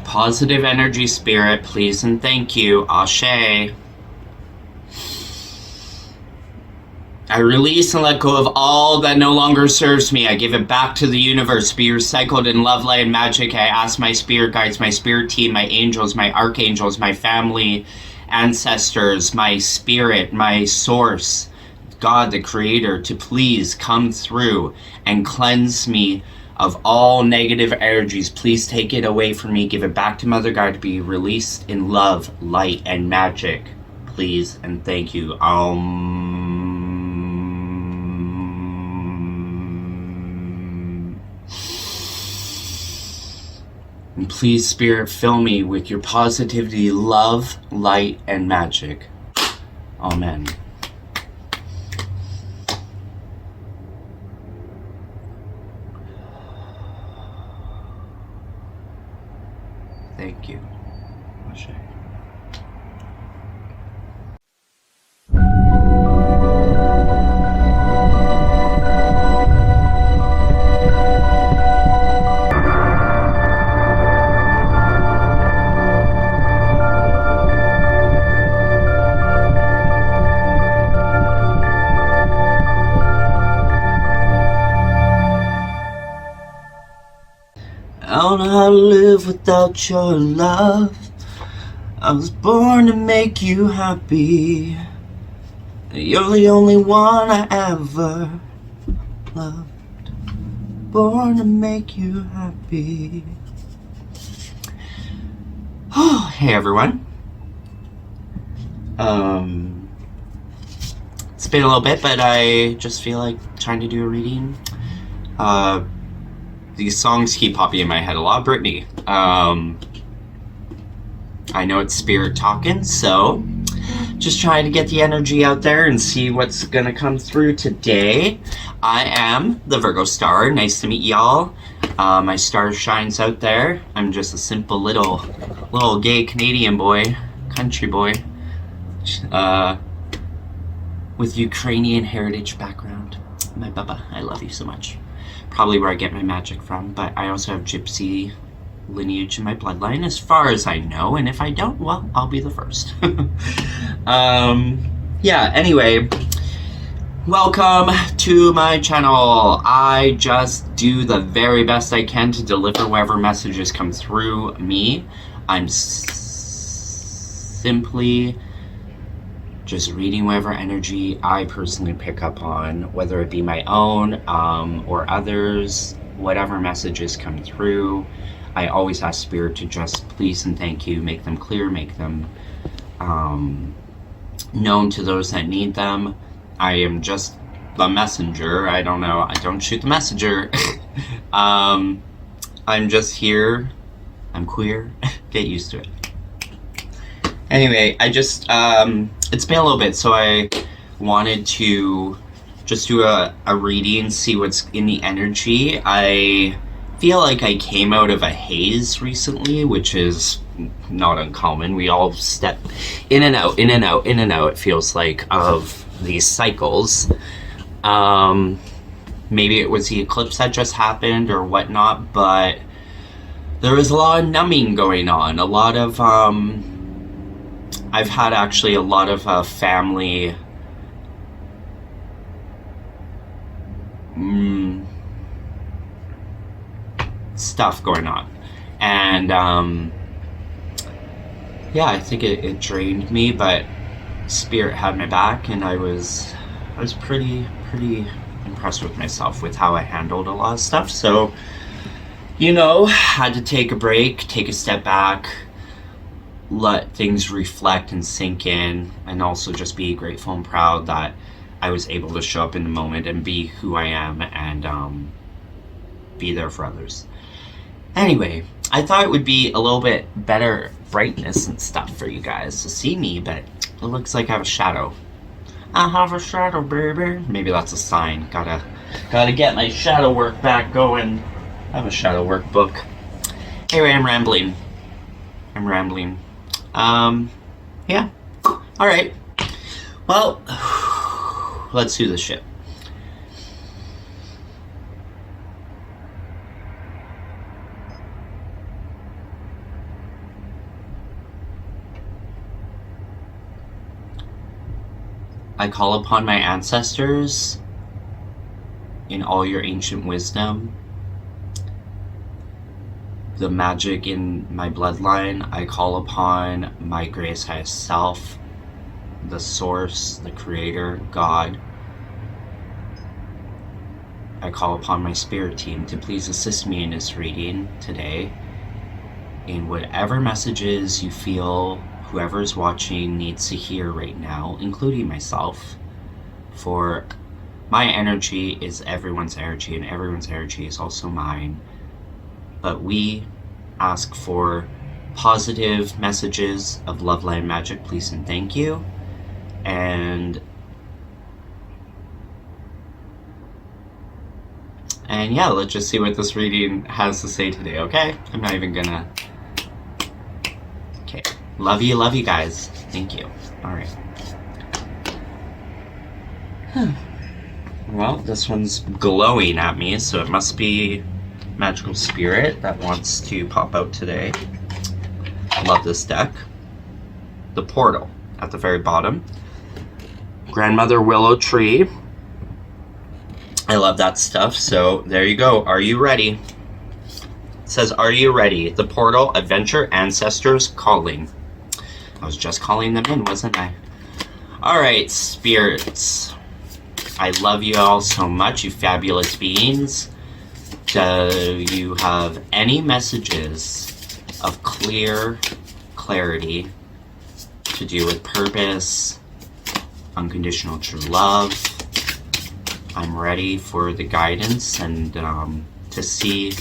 Positive energy, spirit, please and thank you. Ashe. I release and let go of all that no longer serves me. I give it back to the universe. Be recycled in love, light, and magic. I ask my spirit guides, my spirit team, my angels, my archangels, my family, ancestors, my spirit, my source, God the creator, to please come through and cleanse me of all negative energies. Please take it away from me. Give it back to Mother God to be released in love, light, and magic. Please and thank you. And please, Spirit, fill me with your positivity, love, light, and magic. Amen. Thank you. Ashe. I don't know how to live without your love. I was born to make you happy. You're the only one I ever loved. Born to make you happy. Oh, hey everyone. It's been a little bit, but I just feel like trying to do a reading. These songs keep popping in my head a lot. Britney. I know it's spirit talking, so just trying to get the energy out there and see what's gonna come through today. I am the Virgo Star. Nice to meet y'all. My star shines out there. I'm just a simple little gay Canadian boy, country boy, with Ukrainian heritage background. My baba, I love you so much. Probably where I get my magic from, but I also have gypsy lineage in my bloodline as far as I know, and if I don't, well, I'll be the first. Yeah, anyway, welcome to my channel. I just do the very best I can to deliver whatever messages come through me. I'm simply just reading whatever energy I personally pick up on, whether it be my own or others, whatever messages come through. I always ask Spirit to just please and thank you, make them clear, make them known to those that need them. I am just the messenger. I don't know, I don't shoot the messenger. I'm just here. I'm queer. Get used to it. Anyway, I just, it's been a little bit, so I wanted to just do a reading, see what's in the energy. I feel like I came out of a haze recently, which is not uncommon. We all step in and out, in and out, in and out, it feels like, of these cycles. Maybe it was the eclipse that just happened or whatnot, but there was a lot of numbing going on, a lot of, I've had actually a lot of family stuff going on, and yeah, I think it drained me, but Spirit had my back, and I was pretty impressed with myself with how I handled a lot of stuff. So, you know, had to take a break, take a step back, let things reflect and sink in, and also just be grateful and proud that I was able to show up in the moment and be who I am and be there for others. Anyway, I thought it would be a little bit better brightness and stuff for you guys to see me, but it looks like I have a shadow. I have a shadow, baby. Maybe that's a sign. Gotta get my shadow work back going. I have a shadow work book. Anyway, I'm rambling. Yeah. Alright. Well, let's do this shit. I call upon my ancestors in all your ancient wisdom, the magic in my bloodline. I call upon my greatest highest self, the source, the creator, God. I call upon my spirit team to please assist me in this reading today in whatever messages you feel whoever is watching needs to hear right now, including myself. For my energy is everyone's energy, and everyone's energy is also mine. But we ask for positive messages of love, light, and magic, please and thank you. And yeah, let's just see what this reading has to say today, okay? I'm not even gonna... Okay. Love you guys. Thank you. Alright. Well, this one's glowing at me, so it must be magical spirit that wants to pop out today. Love this deck. The portal at the very bottom. Grandmother willow tree. I love that stuff, so there you go. Are you ready? It says, are you ready? The portal, adventure, ancestors, calling. I was just calling them in, wasn't I? Alright, spirits. I love you all so much, you fabulous beings. Do you have any messages of clarity to do with purpose, unconditional true love? I'm ready for the guidance and to see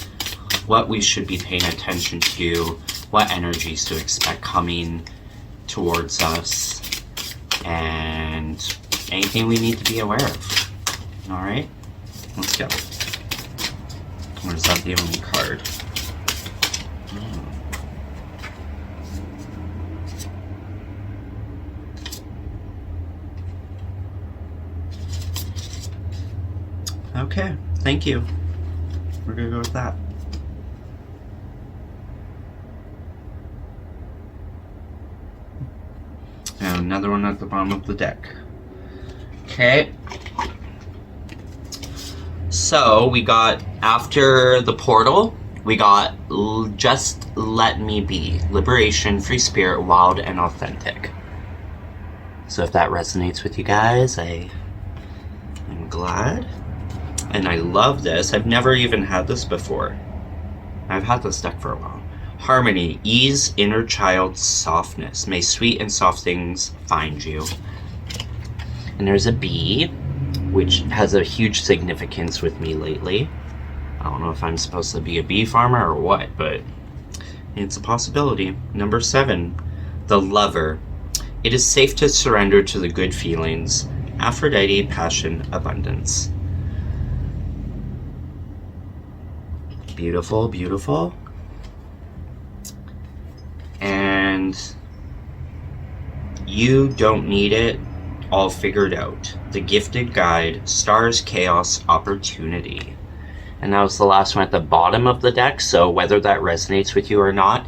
what we should be paying attention to, what energies to expect coming towards us, and anything we need to be aware of. Alright, let's go. Or is that the only card? Okay, thank you. We're gonna go with that. And another one at the bottom of the deck. Okay. So we got, after the portal, we got Just Let Me Be. Liberation, free spirit, wild, and authentic. So if that resonates with you guys, I'm glad. And I love this. I've never even had this before. I've had this deck for a while. Harmony, ease, inner child, softness. May sweet and soft things find you. And there's a bee, which has a huge significance with me lately. I don't know if I'm supposed to be a bee farmer or what, but it's a possibility. Number 7, the lover. It is safe to surrender to the good feelings. Aphrodite, passion, abundance. Beautiful, beautiful. And you don't need it all figured out. The gifted guide, stars, chaos, opportunity. And that was the last one at the bottom of the deck, so whether that resonates with you or not,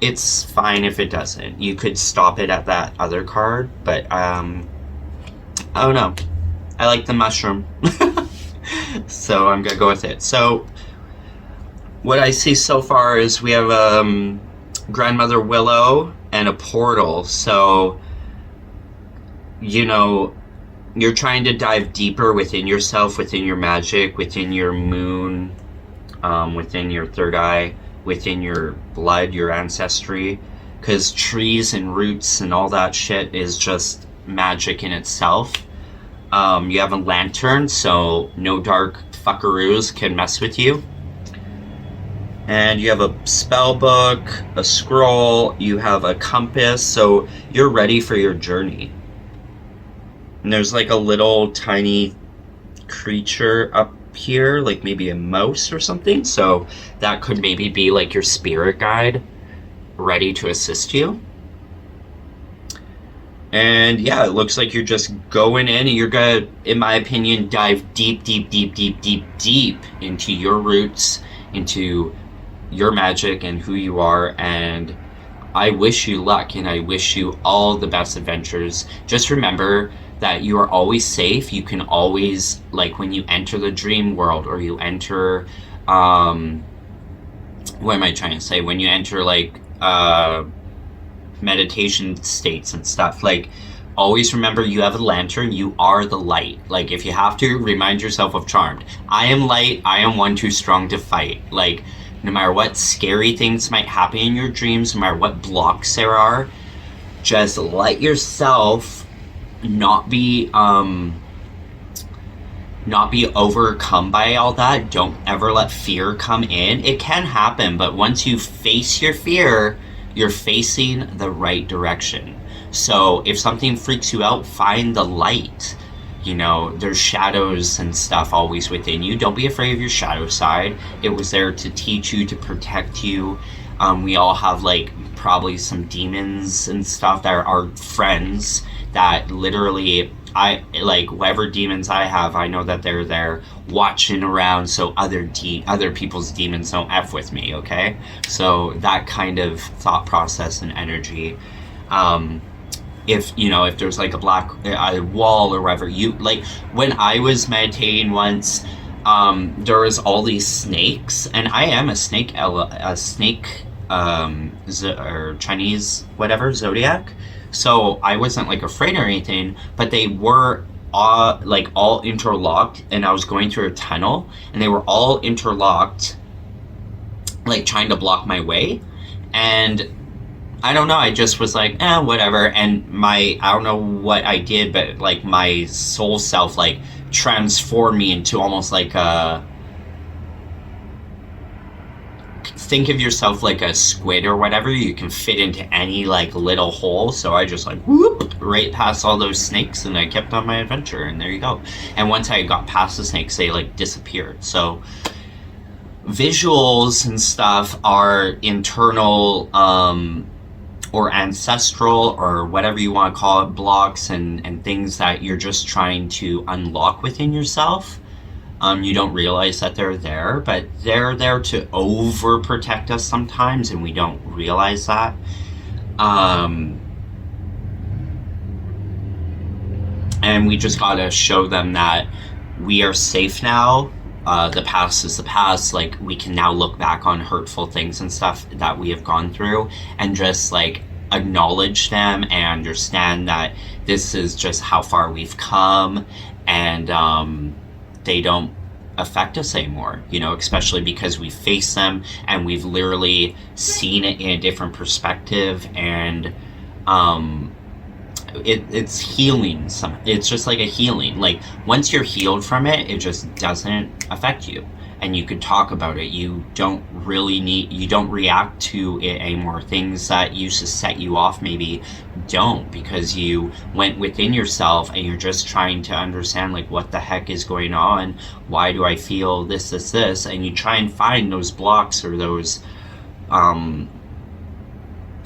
it's fine if it doesn't. You could stop it at that other card, but I don't know. I like the mushroom. So I'm gonna go with it. So what I see so far is we have Grandmother Willow and a portal. So, you know, you're trying to dive deeper within yourself, within your magic, within your moon, within your third eye, within your blood, your ancestry. Because trees and roots and all that shit is just magic in itself. You have a lantern, so no dark fuckaroos can mess with you. And you have a spell book, a scroll, you have a compass, so you're ready for your journey. And there's like a little tiny creature up here, like maybe a mouse or something, so that could maybe be like your spirit guide ready to assist you. And yeah, it looks like you're just going in and you're gonna, in my opinion, dive deep into your roots, into your magic and who you are. And I wish you luck and I wish you all the best adventures. Just remember that you are always safe. You can always, like, when you enter the dream world, or you enter, what am I trying to say? When you enter, like, meditation states and stuff, like, always remember you have a lantern, you are the light. Like, if you have to, remind yourself of Charmed. I am light, I am one too strong to fight. Like, no matter what scary things might happen in your dreams, no matter what blocks there are, just let yourself not be overcome by all that. Don't ever let fear come in. It can happen, but once you face your fear, you're facing the right direction. So if something freaks you out, find the light. You know, there's shadows and stuff always within you. Don't be afraid of your shadow side. It was there to teach you, to protect you. We all have, like, probably some demons and stuff that are our friends that literally, whatever demons I have, I know that they're there watching around so other people's demons don't F with me, okay? So that kind of thought process and energy. If there's like a black wall or whatever, like when I was meditating once, there was all these snakes, and I am a snake or Chinese whatever zodiac, so I wasn't like afraid or anything, but they were all interlocked, and I was going through a tunnel and they were all interlocked, like trying to block my way. And I don't know, I just was like, whatever. And I don't know what I did, but like my soul self like transformed me into almost like think of yourself like a squid or whatever. You can fit into any like little hole. So I just like whoop right past all those snakes, and I kept on my adventure, and there you go. And once I got past the snakes, they like disappeared. So visuals and stuff are internal, or ancestral, or whatever you want to call it, blocks and things that you're just trying to unlock within yourself. You don't realize that they're there, but they're there to overprotect us sometimes, and we don't realize that. And we just gotta show them that we are safe now. The past is the past. Like, we can now look back on hurtful things and stuff that we have gone through, and just like acknowledge them and understand that this is just how far we've come, and they don't affect us anymore, especially because we face them and we've literally seen it in a different perspective. And it's healing. It's just like a healing. Like, once you're healed from it, it just doesn't affect you, and you can talk about it. You don't react to it anymore. Things that used to set you off maybe don't, because you went within yourself and you're just trying to understand, like, what the heck is going on? Why do I feel this? And you try and find those blocks or those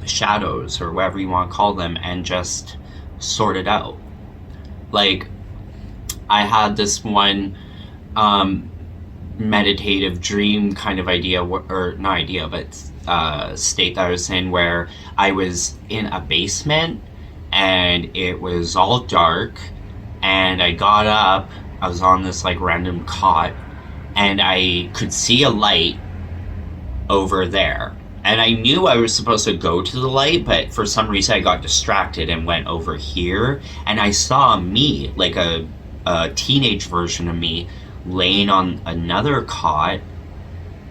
shadows or whatever you want to call them, and just sort it out. Like, I had this one meditative dream kind of idea, or not idea, but state that I was in, where I was in a basement and it was all dark, and I got up, I was on this like random cot, and I could see a light over there, and I knew I was supposed to go to the light, but for some reason I got distracted and went over here, and I saw me, like a teenage version of me, laying on another cot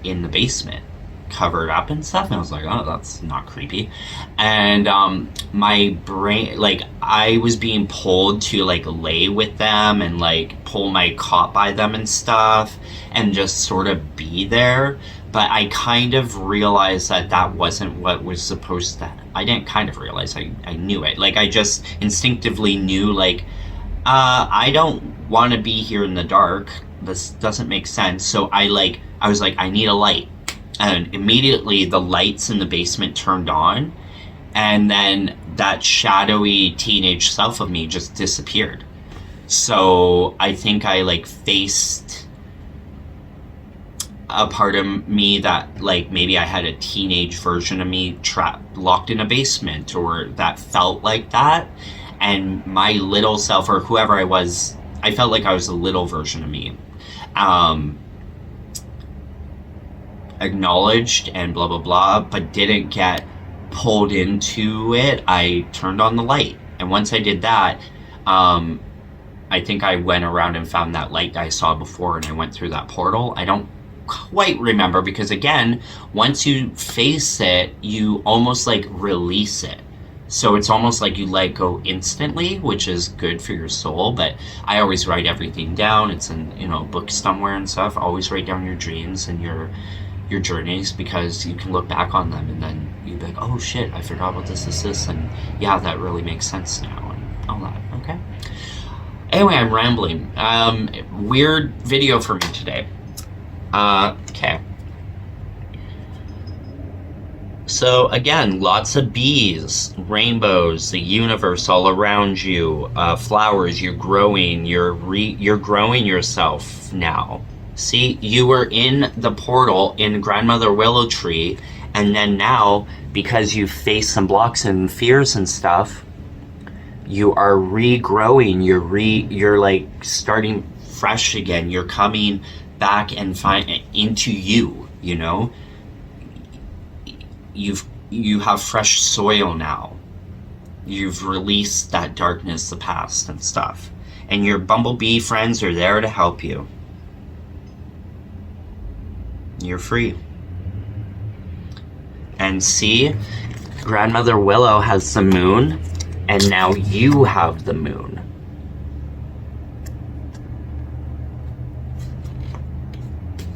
in the basement, covered up and stuff. And I was like, oh, that's not creepy. And my brain, like, I was being pulled to like lay with them and like pull my cot by them and stuff, and just sort of be there. But I kind of realized that that wasn't what was supposed to. I didn't kind of realize, I knew it. Like, I just instinctively knew, like, I don't want to be here in the dark. This doesn't make sense. So I was like, I need a light. And immediately the lights in the basement turned on, and then that shadowy teenage self of me just disappeared. So I think I like faced a part of me that, like, maybe I had a teenage version of me trapped, locked in a basement, or that felt like that. and my little self, or whoever I was, I felt like I was a little version of me, acknowledged and blah blah blah, but didn't get pulled into it. I turned on the light, and once I did that, I think I went around and found that light I saw before, and I went through that portal. I don't quite remember, because again, once you face it, you almost like release it. So it's almost like you let go instantly, which is good for your soul. But I always write everything down. It's in, you know, a book somewhere and stuff. Always write down your dreams and your journeys, because you can look back on them and then you'd be like, oh shit, I forgot about this, and yeah, that really makes sense now, and all that. Okay. Anyway, I'm rambling. Weird video for me today. Okay. So again, lots of bees, rainbows, the universe all around you, flowers. You're growing. You're growing yourself now. See, you were in the portal in Grandmother Willow Tree, and then now, because you faced some blocks and fears and stuff, you are regrowing. You're like starting fresh again. You're coming back and into you. You know, you have fresh soil now. You've released that darkness, the past and stuff, and your bumblebee friends are there to help you. You're free. And see, Grandmother Willow has the moon, and now you have the moon.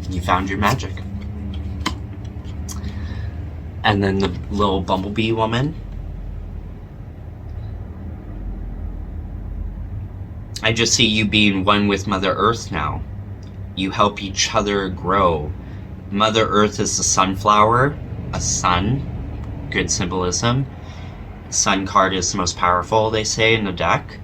You found your magic. And then the little bumblebee woman. I just see you being one with Mother Earth now. You help each other grow. Mother Earth is the sunflower, a sun, good symbolism. Sun card is the most powerful, they say, in the deck.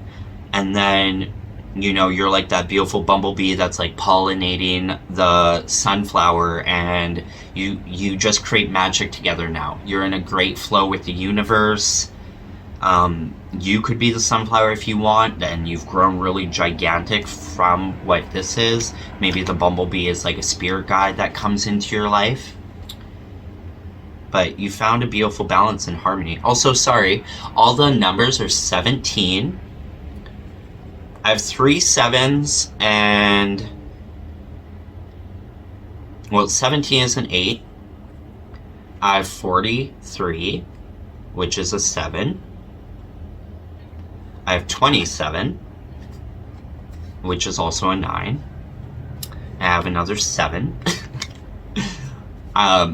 And then, you know, you're like that beautiful bumblebee that's like pollinating the sunflower, and you just create magic together now. You're in a great flow with the universe. You could be the sunflower if you want, and you've grown really gigantic from what this is. Maybe the bumblebee is like a spirit guide that comes into your life. But you found a beautiful balance and harmony. Also, sorry, all the numbers are 17. I have 3 7s, and well, 17 is an 8. I have 43, which is a 7. I have 27, which is also a 9. I have another 7.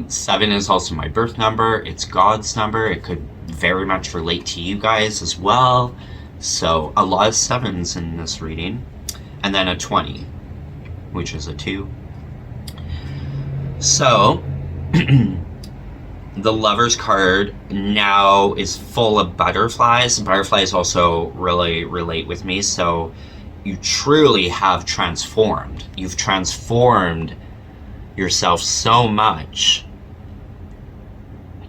7 is also my birth number. It's God's number. It could very much relate to you guys as well. So a lot of 7s in this reading. And then a 20, which is a 2. So the Lover's card now is full of butterflies. Butterflies also really relate with me. So you truly have transformed. You've transformed yourself so much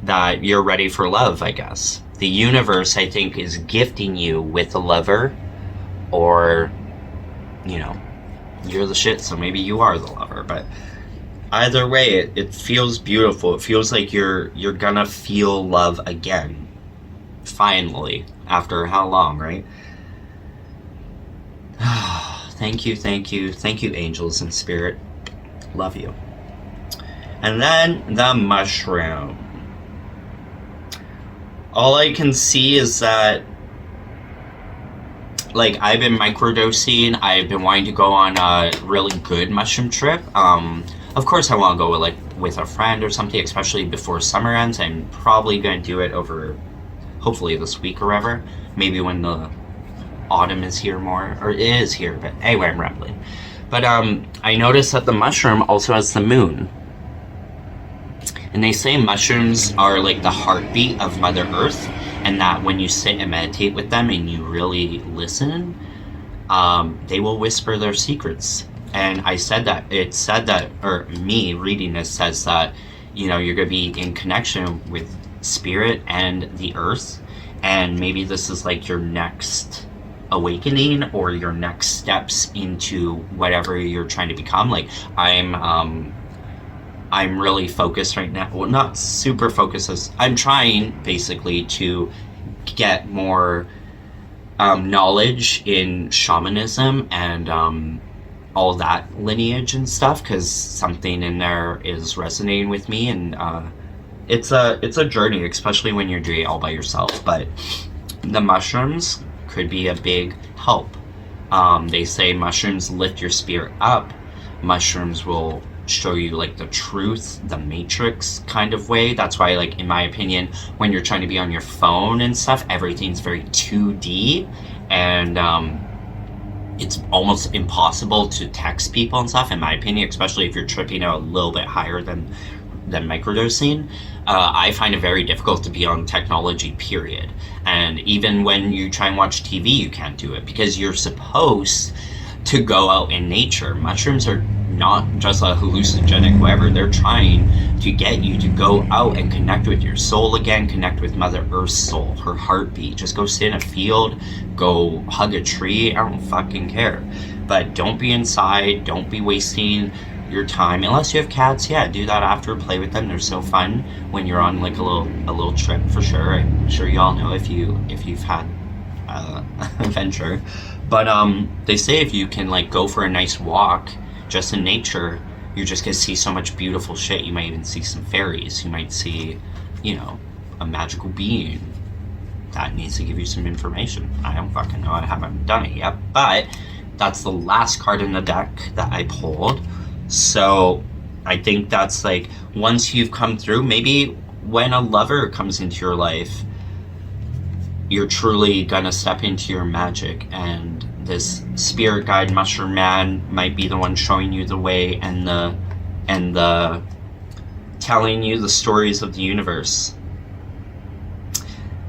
that you're ready for love, I guess. The universe, I think, is gifting you with a lover, or, you know, you're the shit, so maybe you are the lover. But either way, it feels beautiful. It feels like you're gonna feel love again. Finally. After how long, right? Thank you, angels and spirit. Love you. And then the mushroom. All I can see is that, like, I've been microdosing. I've been wanting to go on a really good mushroom trip. Of course, I want to go with a friend or something, especially before summer ends. I'm probably going to do it over, hopefully this week or whatever. Maybe when the autumn is here more, or it is here. But anyway, I'm rambling. But I noticed that the mushroom also has the moon. And they say mushrooms are like the heartbeat of Mother Earth, and that when you sit and meditate with them and you really listen, they will whisper their secrets. And it said that, or me reading this says that, you know, you're going to be in connection with spirit and the earth, and maybe this is like your next awakening or your next steps into whatever you're trying to become. Like I'm really focused right now. Well, not super focused, as I'm trying basically to get more knowledge in shamanism and all that lineage and stuff, because something in there is resonating with me, and it's a journey, especially when you're doing it all by yourself. But the mushrooms could be a big help. They say mushrooms lift your spirit up. Mushrooms will show you like the truth, the matrix kind of way. That's why, like, in my opinion, when you're trying to be on your phone and stuff, everything's very 2D, and it's almost impossible to text people and stuff, in my opinion, especially if you're tripping out a little bit higher than microdosing. I find it very difficult to be on technology, period. And even when you try and watch TV, you can't do it because you're supposed to go out in nature. Mushrooms are not just a hallucinogenic whatever. They're trying to get you to go out and connect with your soul again, connect with Mother Earth's soul, her heartbeat. Just go sit in a field, go hug a tree. I don't fucking care. But don't be inside. Don't be wasting your time, unless you have cats. Yeah, do that after, play with them. They're so fun when you're on like a little trip, for sure. I'm sure y'all know if you've had adventure. But they say if you can like go for a nice walk just in nature, you're just gonna see so much beautiful shit. You might even see some fairies. You might see, you know, a magical being that needs to give you some information. I don't fucking know. I haven't done it yet, but that's the last card in the deck that I pulled. So I think that's like, once you've come through, maybe when a lover comes into your life, you're truly gonna step into your magic, and this spirit guide mushroom man might be the one showing you the way and the telling you the stories of the universe.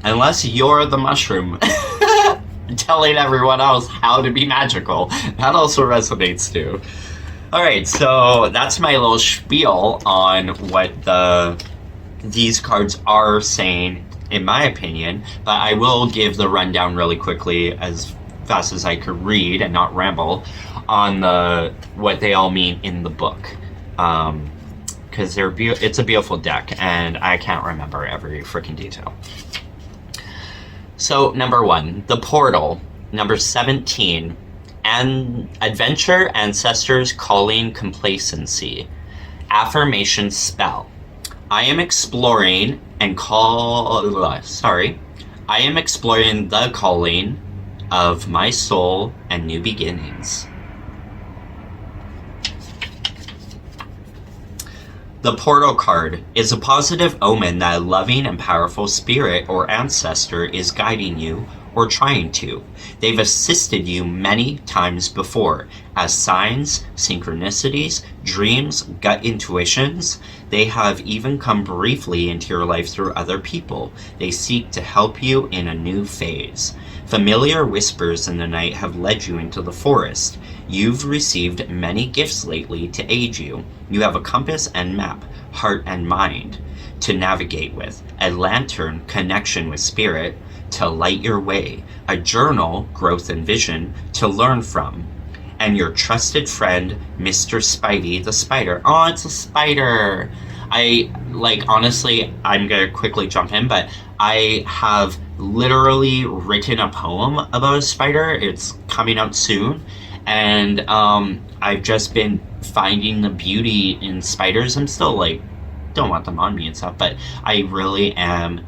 Unless you're the mushroom telling everyone else how to be magical. That also resonates too. Alright, so that's my little spiel on what these cards are saying, in my opinion, but I will give the rundown really quickly, as fast as I could read and not ramble, on what they all mean in the book. Because it's a beautiful deck, and I can't remember every freaking detail. So, number 1, the portal. Number 17, and adventure, ancestors calling, complacency. Affirmation spell. I am exploring the calling of my soul and new beginnings. The portal card is a positive omen that a loving and powerful spirit or ancestor is guiding you or trying to. They've assisted you many times before as signs, synchronicities, dreams, gut intuitions. They have even come briefly into your life through other people. They seek to help you in a new phase. Familiar whispers in the night have led you into the forest. You've received many gifts lately to aid you. You have a compass and map, heart and mind, to navigate with, a lantern, connection with spirit, to light your way, a journal, growth and vision, to learn from, and your trusted friend, Mr. Spidey the spider. Oh, it's a spider! Honestly, I'm gonna quickly jump in, but I have literally written a poem about a spider. It's coming out soon, and I've just been finding the beauty in spiders. I'm still don't want them on me and stuff, but I really am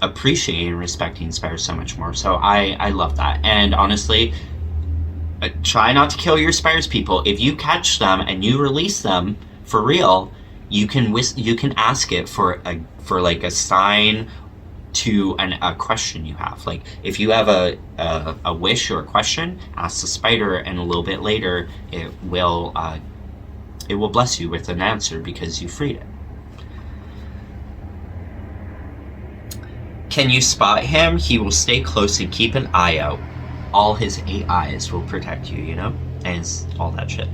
appreciating and respecting spiders so much more. So I love that. And honestly, try not to kill your spiders, people. If you catch them and you release them for real, you can ask it for a sign to a question you have. Like, if you have a wish or a question, ask the spider, and a little bit later it will bless you with an answer because you freed it. Can you spot him? He will stay close and keep an eye out. All his 8 eyes will protect you, and all that shit.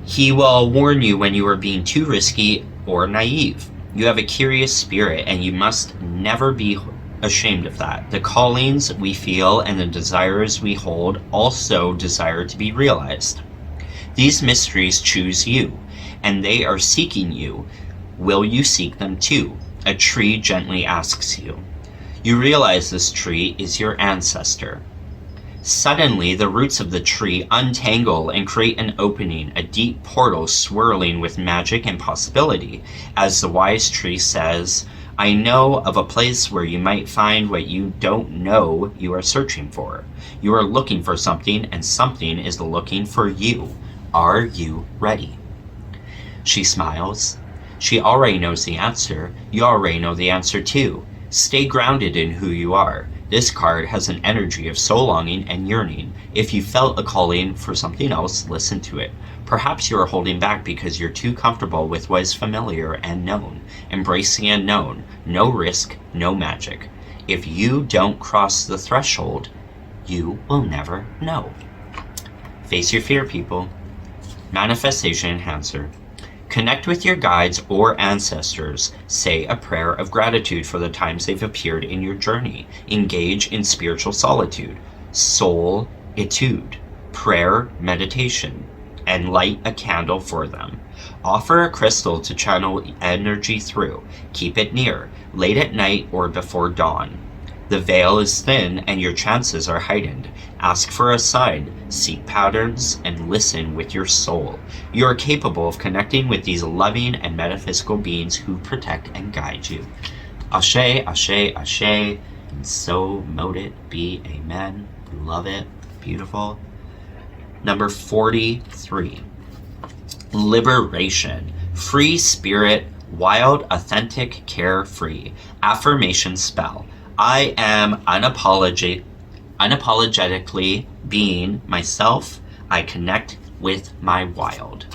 He will warn you when you are being too risky or naive. You have a curious spirit, and you must never be ashamed of that. The callings we feel and the desires we hold also desire to be realized. These mysteries choose you, and they are seeking you. Will you seek them too? A tree gently asks you. You realize this tree is your ancestor. Suddenly, the roots of the tree untangle and create an opening, a deep portal swirling with magic and possibility, as the wise tree says, I know of a place where you might find what you don't know you are searching for. You are looking for something, and something is looking for you. Are you ready? She smiles. She already knows the answer. You already know the answer too. Stay grounded in who you are. This card has an energy of soul longing and yearning. If you felt a calling for something else, listen to it. Perhaps you are holding back because you're too comfortable with what is familiar and known. Embrace the unknown. No risk, no magic. If you don't cross the threshold, you will never know. Face your fear, people. Manifestation Enhancer. Connect with your guides or ancestors. Say a prayer of gratitude for the times they've appeared in your journey. Engage in spiritual solitude. Soul etude. Prayer meditation. And light a candle for them. Offer a crystal to channel energy through. Keep it near, late at night or before dawn. The veil is thin and your chances are heightened. Ask for a sign, seek patterns, and listen with your soul. You are capable of connecting with these loving and metaphysical beings who protect and guide you. Ashe, ashe, ashe, and so mote it be. Amen. Love it. Beautiful. Number 43. Liberation. Free spirit, wild, authentic, carefree. Affirmation spell. I am unapologetically being myself. I connect with my wild.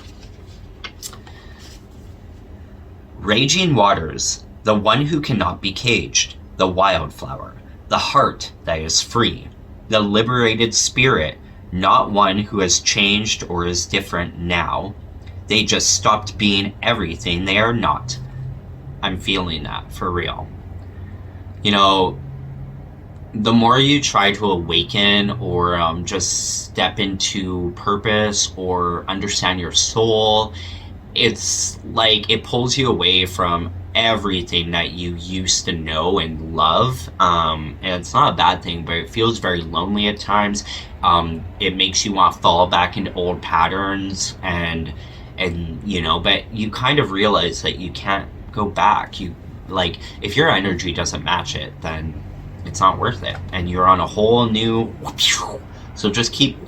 Raging waters, the one who cannot be caged, the wildflower, the heart that is free, the liberated spirit, not one who has changed or is different now. They just stopped being everything they are not. I'm feeling that for real. You know, the more you try to awaken or just step into purpose or understand your soul, it's like it pulls you away from everything that you used to know and love. And it's not a bad thing, but it feels very lonely at times. It makes you want to fall back into old patterns and you know, but you kind of realize that you can't go back. You like, if your energy doesn't match it, then it's not worth it, and you're on a whole new. So just keep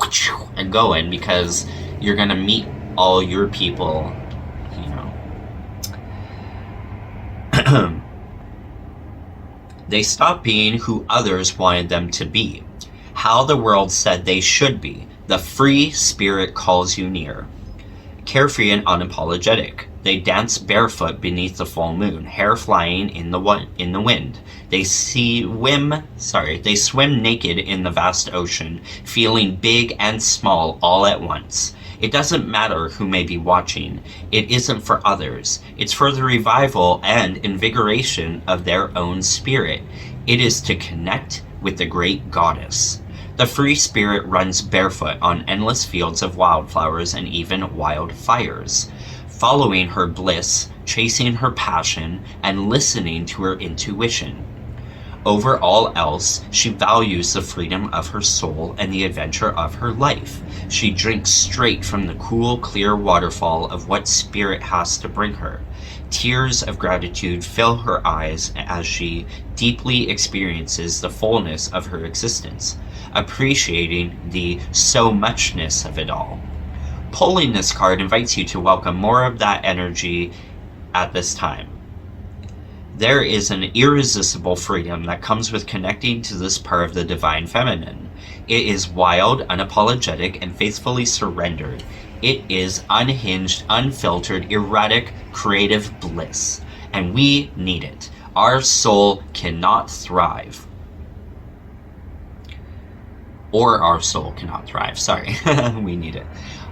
and going, because you're gonna meet all your people, you know. They stopped being who others wanted them to be, how the world said they should be. The free spirit calls you near. Carefree and unapologetic. They dance barefoot beneath the full moon, hair flying in the wind. They swim naked in the vast ocean, feeling big and small all at once. It doesn't matter who may be watching. It isn't for others. It's for the revival and invigoration of their own spirit. It is to connect with the great goddess. The free spirit runs barefoot on endless fields of wildflowers and even wildfires, following her bliss, chasing her passion, and listening to her intuition. Over all else, she values the freedom of her soul and the adventure of her life. She drinks straight from the cool, clear waterfall of what spirit has to bring her. Tears of gratitude fill her eyes as she deeply experiences the fullness of her existence, appreciating the so muchness of it all. Pulling this card invites you to welcome more of that energy at this time. There is an irresistible freedom that comes with connecting to this part of the divine feminine. It is wild, unapologetic, and faithfully surrendered. It is unhinged, unfiltered, erratic, creative bliss. And we need it. Our soul cannot thrive. Or our soul cannot thrive, sorry. We need it.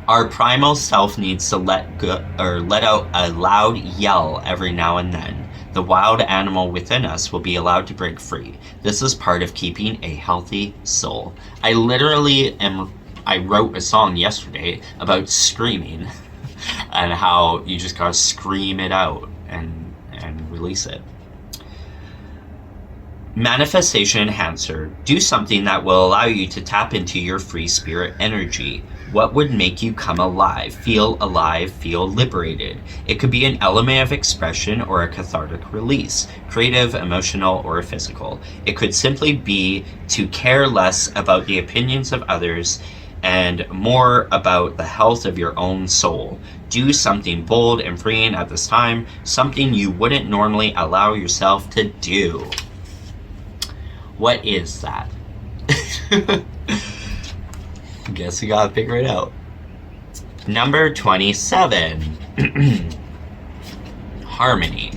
Our primal self needs to let out a loud yell every now and then. The wild animal within us will be allowed to break free. This is part of keeping a healthy soul. I wrote a song yesterday about screaming and how you just gotta scream it out and release it. Manifestation enhancer. Do something that will allow you to tap into your free spirit energy. What would make you come alive, feel liberated? It could be an element of expression or a cathartic release, creative, emotional, or physical. It could simply be to care less about the opinions of others and more about the health of your own soul. Do something bold and freeing at this time, something you wouldn't normally allow yourself to do. What is that? Guess we gotta figure it out. Number 27. Harmony.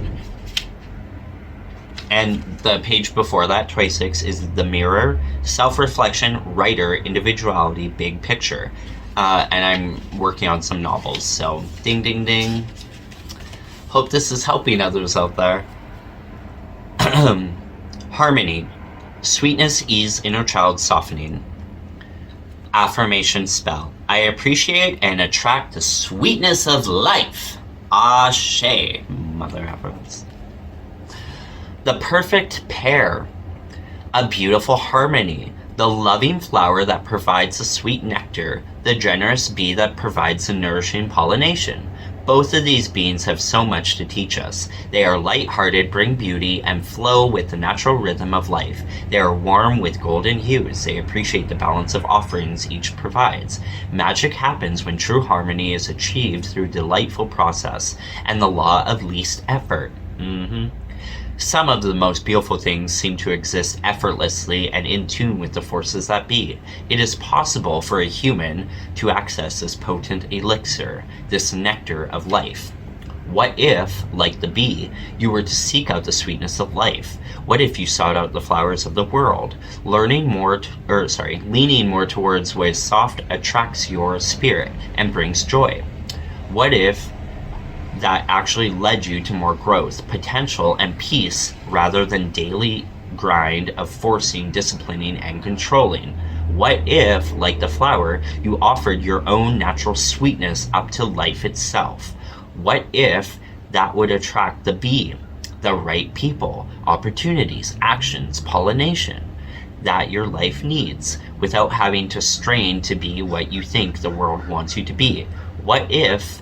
And the page before that, 26, is the mirror, self-reflection, writer, individuality, big picture. And I'm working on some novels, so ding, ding, ding. Hope this is helping others out there. Harmony. Sweetness, ease, inner child softening. Affirmation spell. I appreciate and attract the sweetness of life. Ashe, mother efforts. The perfect pair. A beautiful harmony. The loving flower that provides the sweet nectar. The generous bee that provides the nourishing pollination. Both of these beings have so much to teach us. They are light-hearted, bring beauty, and flow with the natural rhythm of life. They are warm with golden hues. They appreciate the balance of offerings each provides. Magic happens when true harmony is achieved through delightful process and the law of least effort. Some of the most beautiful things seem to exist effortlessly and in tune with the forces that be. It is possible for a human to access this potent elixir, this nectar of life. What if, like the bee, you were to seek out the sweetness of life? What if you sought out the flowers of the world, leaning more towards what is soft attracts your spirit and brings joy? What if that actually led you to more growth, potential, and peace rather than daily grind of forcing, disciplining, and controlling? What if, like the flower, you offered your own natural sweetness up to life itself? What if that would attract the bee, the right people, opportunities, actions, pollination that your life needs without having to strain to be what you think the world wants you to be? What if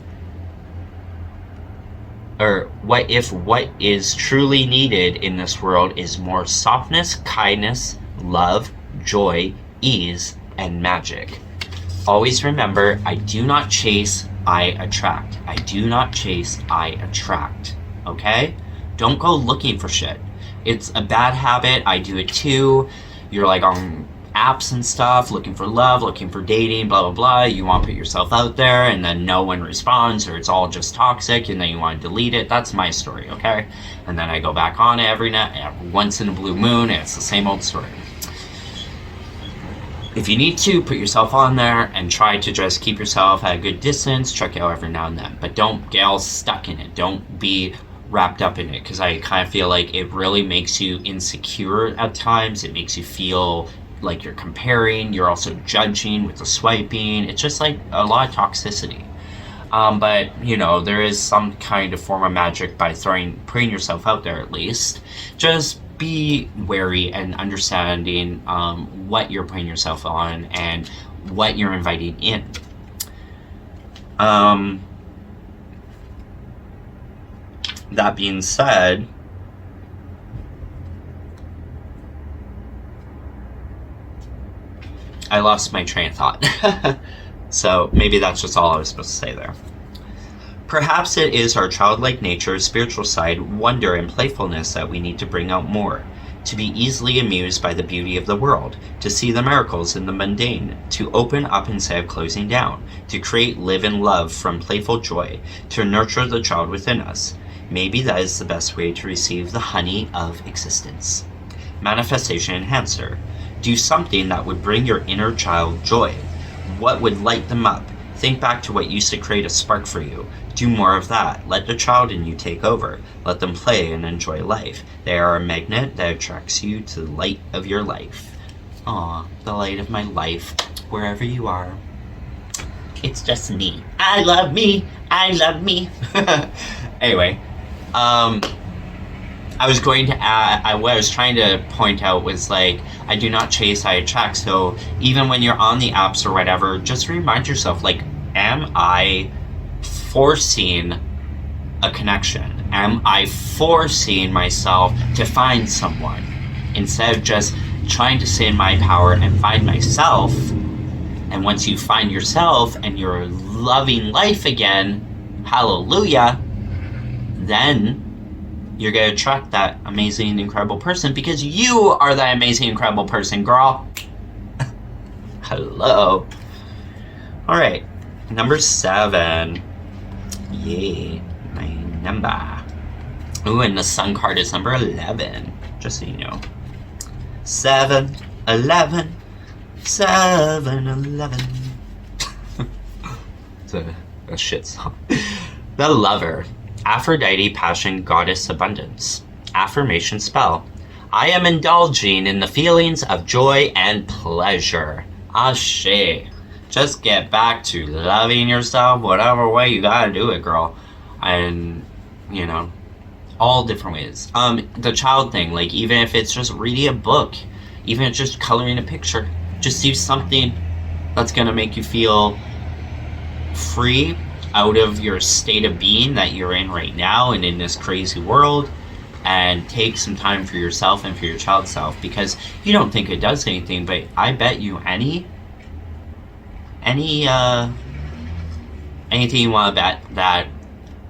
what is truly needed in this world is more softness, kindness, love, joy, ease, and magic? Always remember, I do not chase, I attract. I do not chase, I attract. Okay? Don't go looking for shit. It's a bad habit. I do it too. You're like on apps and stuff, looking for love, looking for dating, blah, blah, blah. You want to put yourself out there and then no one responds, or it's all just toxic and then you want to delete it. That's my story, okay? And then I go back on it every night, once in a blue moon, and it's the same old story. If you need to, put yourself on there and try to just keep yourself at a good distance, check it out every now and then. But don't get all stuck in it. Don't be wrapped up in it, because I kind of feel like it really makes you insecure at times. It makes you feel like you're comparing, you're also judging with the swiping. It's just like a lot of toxicity. But you know, there is some kind of form of magic by putting yourself out there at least. Just be wary and understanding what you're putting yourself on and what you're inviting in. That being said, I lost my train of thought. So maybe that's just all I was supposed to say there. Perhaps it is our childlike nature, spiritual side, wonder, and playfulness that we need to bring out more. To be easily amused by the beauty of the world, to see the miracles in the mundane, to open up instead of closing down, to create, live, and love from playful joy, to nurture the child within us. Maybe that is the best way to receive the honey of existence. Manifestation enhancer. Do something that would bring your inner child joy. What would light them up? Think back to what used to create a spark for you. Do more of that. Let the child in you take over. Let them play and enjoy life. They are a magnet that attracts you to the light of your life. Aw, the light of my life, wherever you are. It's just me. I love me. I love me. Anyway, I was going to add, what I was trying to point out was like, I do not chase, I attract. So even when you're on the apps or whatever, just remind yourself, like, am I forcing a connection? Am I forcing myself to find someone? Instead of just trying to stay in my power and find myself. And once you find yourself and you're loving life again, hallelujah, then you're going to attract that amazing, incredible person because you are that amazing, incredible person, girl. Hello. All right, number 7. Yay, my number. Ooh, and the sun card is number 11, just so you know. 7-11, 7-11. It's a shit song. The Lover. Aphrodite, passion, goddess, abundance. Affirmation spell. I am indulging in the feelings of joy and pleasure. Ashe. Just get back to loving yourself whatever way you gotta do it, girl. And, you know, all different ways. The child thing, like, even if it's just reading a book, even if it's just coloring a picture, just do something that's gonna make you feel free out of your state of being that you're in right now and in this crazy world, and take some time for yourself and for your child self, because you don't think it does anything, but I bet you anything you want to bet that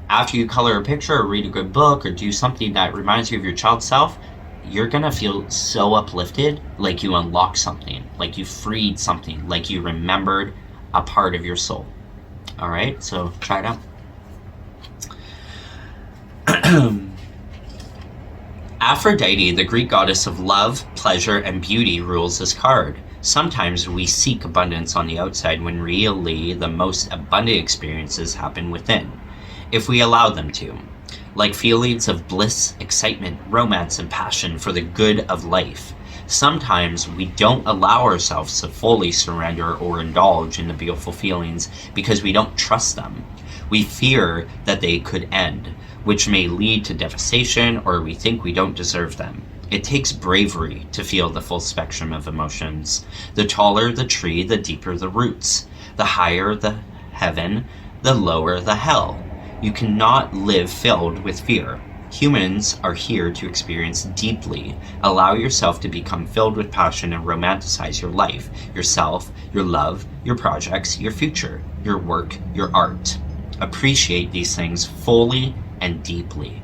after you color a picture or read a good book or do something that reminds you of your child self, you're gonna feel so uplifted, like you unlocked something, like you freed something, like you remembered a part of your soul. All right, so try it out. Aphrodite, the Greek goddess of love, pleasure, and beauty, rules this card. Sometimes we seek abundance on the outside when really the most abundant experiences happen within, if we allow them to. Like feelings of bliss, excitement, romance, and passion for the good of life. Sometimes we don't allow ourselves to fully surrender or indulge in the beautiful feelings because we don't trust them. We fear that they could end, which may lead to devastation, or we think we don't deserve them. It takes bravery to feel the full spectrum of emotions. The taller the tree, the deeper the roots. The higher the heaven, the lower the hell. You cannot live filled with fear. Humans are here to experience deeply. Allow yourself to become filled with passion and romanticize your life, yourself, your love, your projects, your future, your work, your art. Appreciate these things fully and deeply.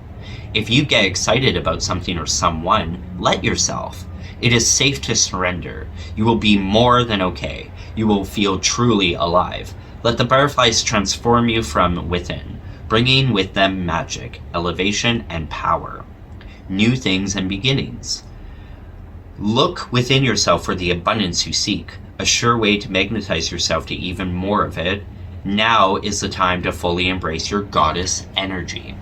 If you get excited about something or someone, let yourself. It is safe to surrender. You will be more than okay. You will feel truly alive. Let the butterflies transform you from within, bringing with them magic, elevation, and power. New things and beginnings. Look within yourself for the abundance you seek, a sure way to magnetize yourself to even more of it. Now is the time to fully embrace your goddess energy.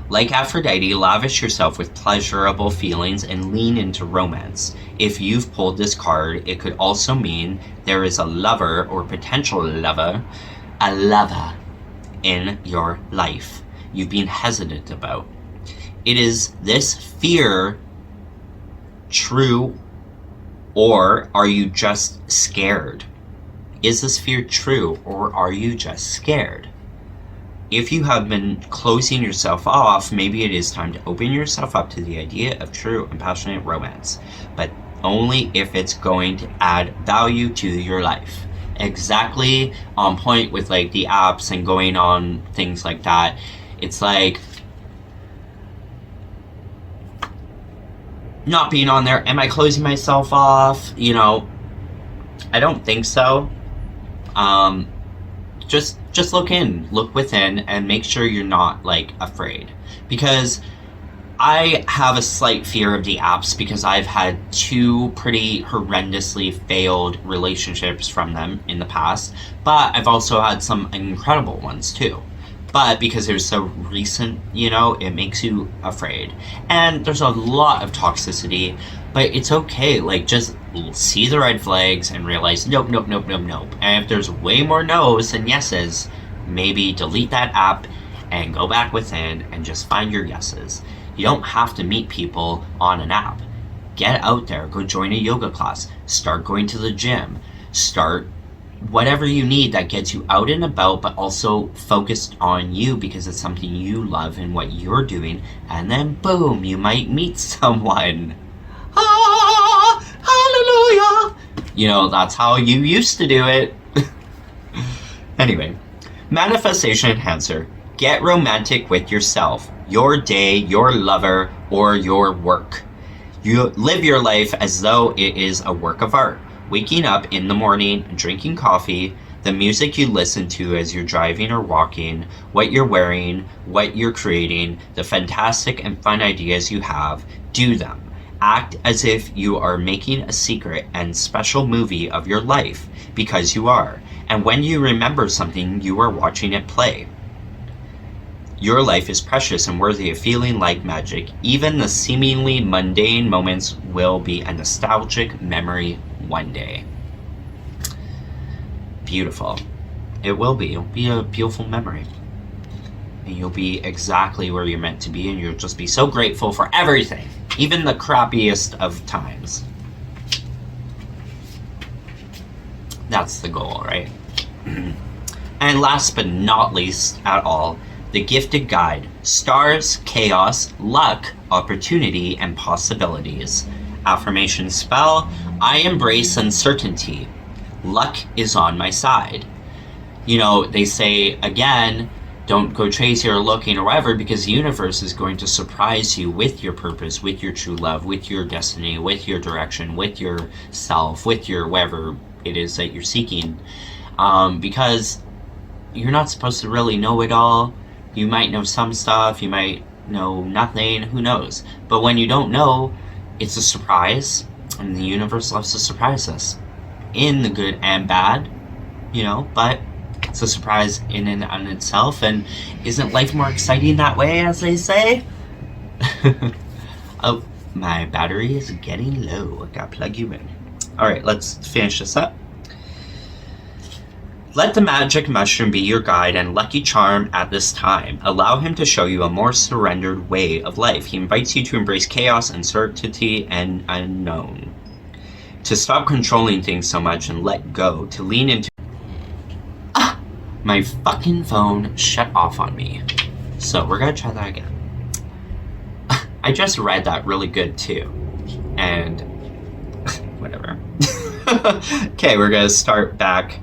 Like Aphrodite, lavish yourself with pleasurable feelings and lean into romance. If you've pulled this card, it could also mean there is a lover or potential lover, a lover in your life you've been hesitant about. It is this fear true, or are you just scared? Is this fear true, or are you just scared? If you have been closing yourself off, maybe it is time to open yourself up to the idea of true and passionate romance, but only if it's going to add value to your life. Exactly on point with like the apps and going on things like that. It's like not being on there. Am I closing myself off? You know, I don't think so. Just look within, and make sure you're not like afraid, because I have a slight fear of the apps because I've had 2 pretty horrendously failed relationships from them in the past, but I've also had some incredible ones too. But because they're so recent, it makes you afraid. And there's a lot of toxicity, but it's okay. Like, just see the red flags and realize, nope, nope, nope, nope, nope. And if there's way more no's than yeses, maybe delete that app and go back within and just find your yeses. You don't have to meet people on an app. Get out there, go join a yoga class, start going to the gym, start whatever you need that gets you out and about, but also focused on you because it's something you love and what you're doing. And then boom, you might meet someone. Ah, hallelujah. That's how you used to do it. Anyway, manifestation enhancer. Get romantic with yourself, your day, your lover, or your work. You live your life as though it is a work of art. Waking up in the morning, drinking coffee, the music you listen to as you're driving or walking, what you're wearing, what you're creating, the fantastic and fun ideas you have, do them. Act as if you are making a secret and special movie of your life, because you are. And when you remember something, you are watching it play. Your life is precious and worthy of feeling like magic. Even the seemingly mundane moments will be a nostalgic memory one day. Beautiful. It will be. It'll be a beautiful memory. And you'll be exactly where you're meant to be, and you'll just be so grateful for everything, even the crappiest of times. That's the goal, right? And last but not least at all, the gifted guide. Stars, chaos, luck, opportunity, and possibilities. Affirmation spell. I embrace uncertainty. Luck is on my side. They say, again, don't go chasing or looking or whatever, because the universe is going to surprise you with your purpose, with your true love, with your destiny, with your direction, with your self, with your whatever it is that you're seeking. Because you're not supposed to really know it all. You might know some stuff, you might know nothing, who knows. But when you don't know, it's a surprise, and the universe loves to surprise us. In the good and bad, but it's a surprise in and on itself, and isn't life more exciting that way, as they say? Oh, my battery is getting low. I gotta plug you in. Alright, let's finish this up. Let the magic mushroom be your guide and lucky charm at this time. Allow him to show you a more surrendered way of life. He invites you to embrace chaos, uncertainty, and unknown. To stop controlling things so much and let go. To lean into... My fucking phone shut off on me. So we're gonna try that again. I just read that really good too. And... whatever. Okay, we're gonna start back...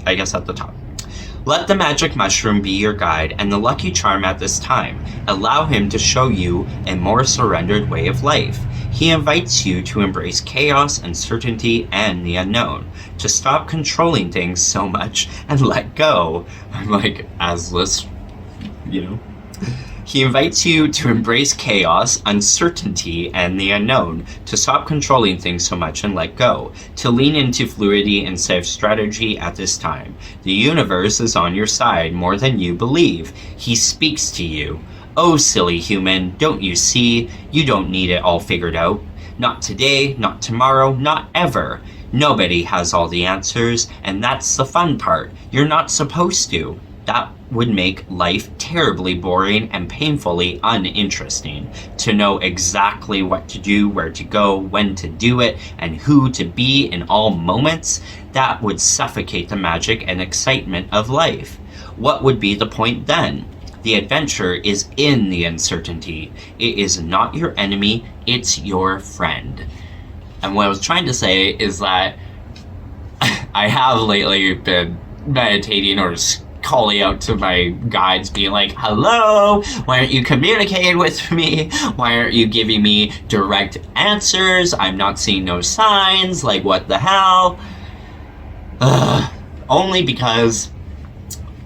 I guess at the top. Let the magic mushroom be your guide and the lucky charm at this time. Allow him to show you a more surrendered way of life. He invites you to embrace chaos, uncertainty, and the unknown. To stop controlling things so much and let go. I'm like, as this, He invites you to embrace chaos, uncertainty, and the unknown, to stop controlling things so much and let go, to lean into fluidity instead of strategy at this time. The universe is on your side more than you believe. He speaks to you. Oh, silly human, don't you see? You don't need it all figured out. Not today, not tomorrow, not ever. Nobody has all the answers, and that's the fun part. You're not supposed to. That would make life terribly boring and painfully uninteresting. To know exactly what to do, where to go, when to do it, and who to be in all moments, that would suffocate the magic and excitement of life. What would be the point then? The adventure is in the uncertainty. It is not your enemy, it's your friend. And what I was trying to say is that I have lately been meditating or calling out to my guides, being like, hello, why aren't you communicating with me? Why aren't you giving me direct answers? I'm not seeing no signs, like what the hell? Only because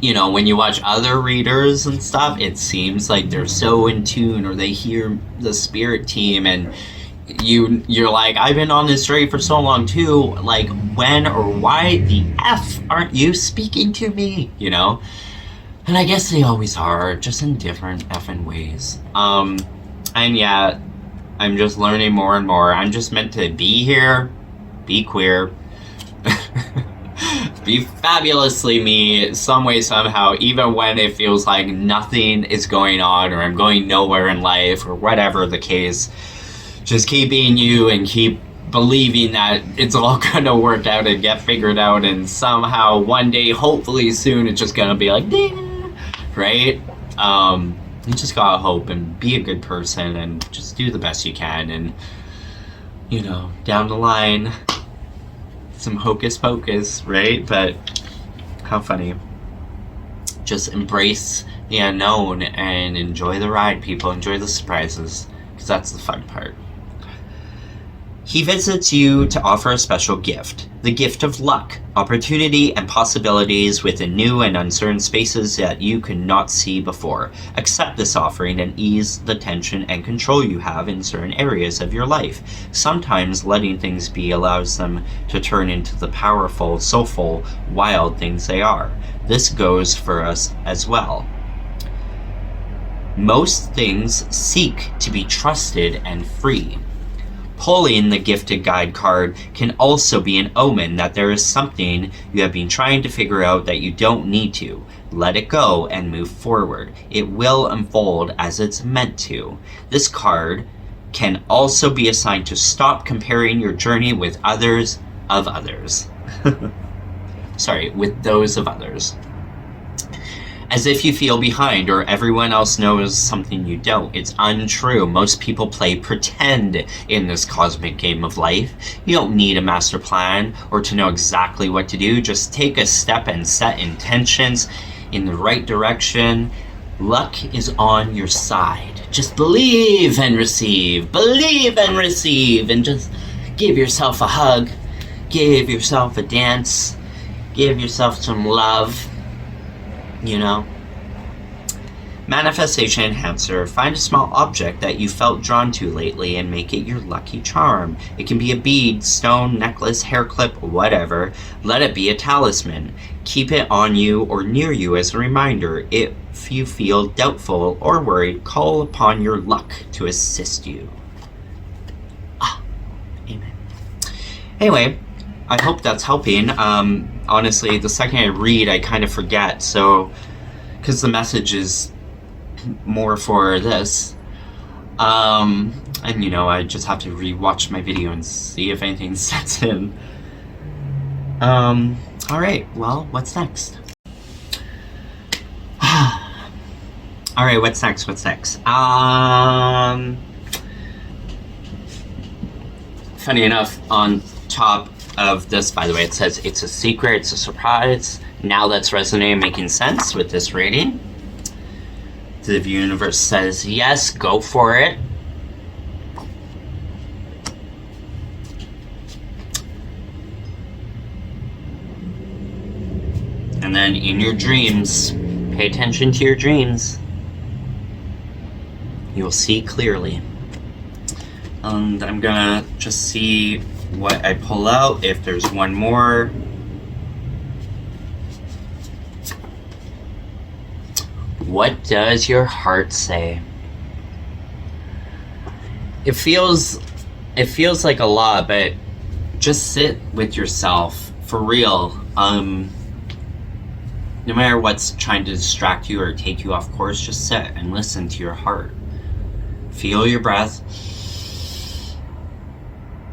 you know, when you watch other readers and stuff, it seems like they're so in tune, or they hear the spirit team, and you're like, I've been on this journey for so long too. Like, when or why the F aren't you speaking to me? You know? And I guess they always are, just in different effing ways. And yeah, I'm just learning more and more. I'm just meant to be here, be queer, be fabulously me, some way, somehow, even when it feels like nothing is going on, or I'm going nowhere in life, or whatever the case. Just keep being you and keep believing that it's all gonna work out and get figured out, and somehow one day, hopefully soon, it's just gonna be like, ding, right? You just gotta hope and be a good person and just do the best you can, and, you know, down the line, some hocus pocus, right? But how funny. Just embrace the unknown and enjoy the ride, people. Enjoy the surprises, because that's the fun part. He visits you to offer a special gift, the gift of luck, opportunity, and possibilities within new and uncertain spaces that you could not see before. Accept this offering and ease the tension and control you have in certain areas of your life. Sometimes letting things be allows them to turn into the powerful, soulful, wild things they are. This goes for us as well. Most things seek to be trusted and free. Pulling the gifted guide card can also be an omen that there is something you have been trying to figure out that you don't need to. Let it go and move forward. It will unfold as it's meant to. This card can also be assigned to stop comparing your journey with others of others. Sorry, with those of others. As if you feel behind or everyone else knows something you don't. It's untrue. Most people play pretend in this cosmic game of life. You don't need a master plan or to know exactly what to do. Just take a step and set intentions in the right direction. Luck is on your side. Just believe and receive. Believe and receive. And just give yourself a hug. Give yourself a dance. Give yourself some love. You know? Manifestation enhancer. Find a small object that you felt drawn to lately and make it your lucky charm. It can be a bead, stone, necklace, hair clip, whatever. Let it be a talisman. Keep it on you or near you as a reminder. If you feel doubtful or worried, call upon your luck to assist you. Amen. Anyway, I hope that's helping. Honestly, the second I read, I kind of forget. So, because the message is more for this. And, you know, I just have to re-watch my video and see if anything sets in. Alright, well, what's next? Alright, what's next? Funny enough, on top of this, by the way, it says it's a secret, it's a surprise. Now that's resonating, making sense with this reading. The universe says yes, go for it. And then in your dreams, pay attention to your dreams. You'll see clearly. And I'm gonna just see what I pull out, if there's one more. What does your heart say? It feels like a lot, but just sit with yourself for real. No matter what's trying to distract you or take you off course, just sit and listen to your heart. Feel your breath.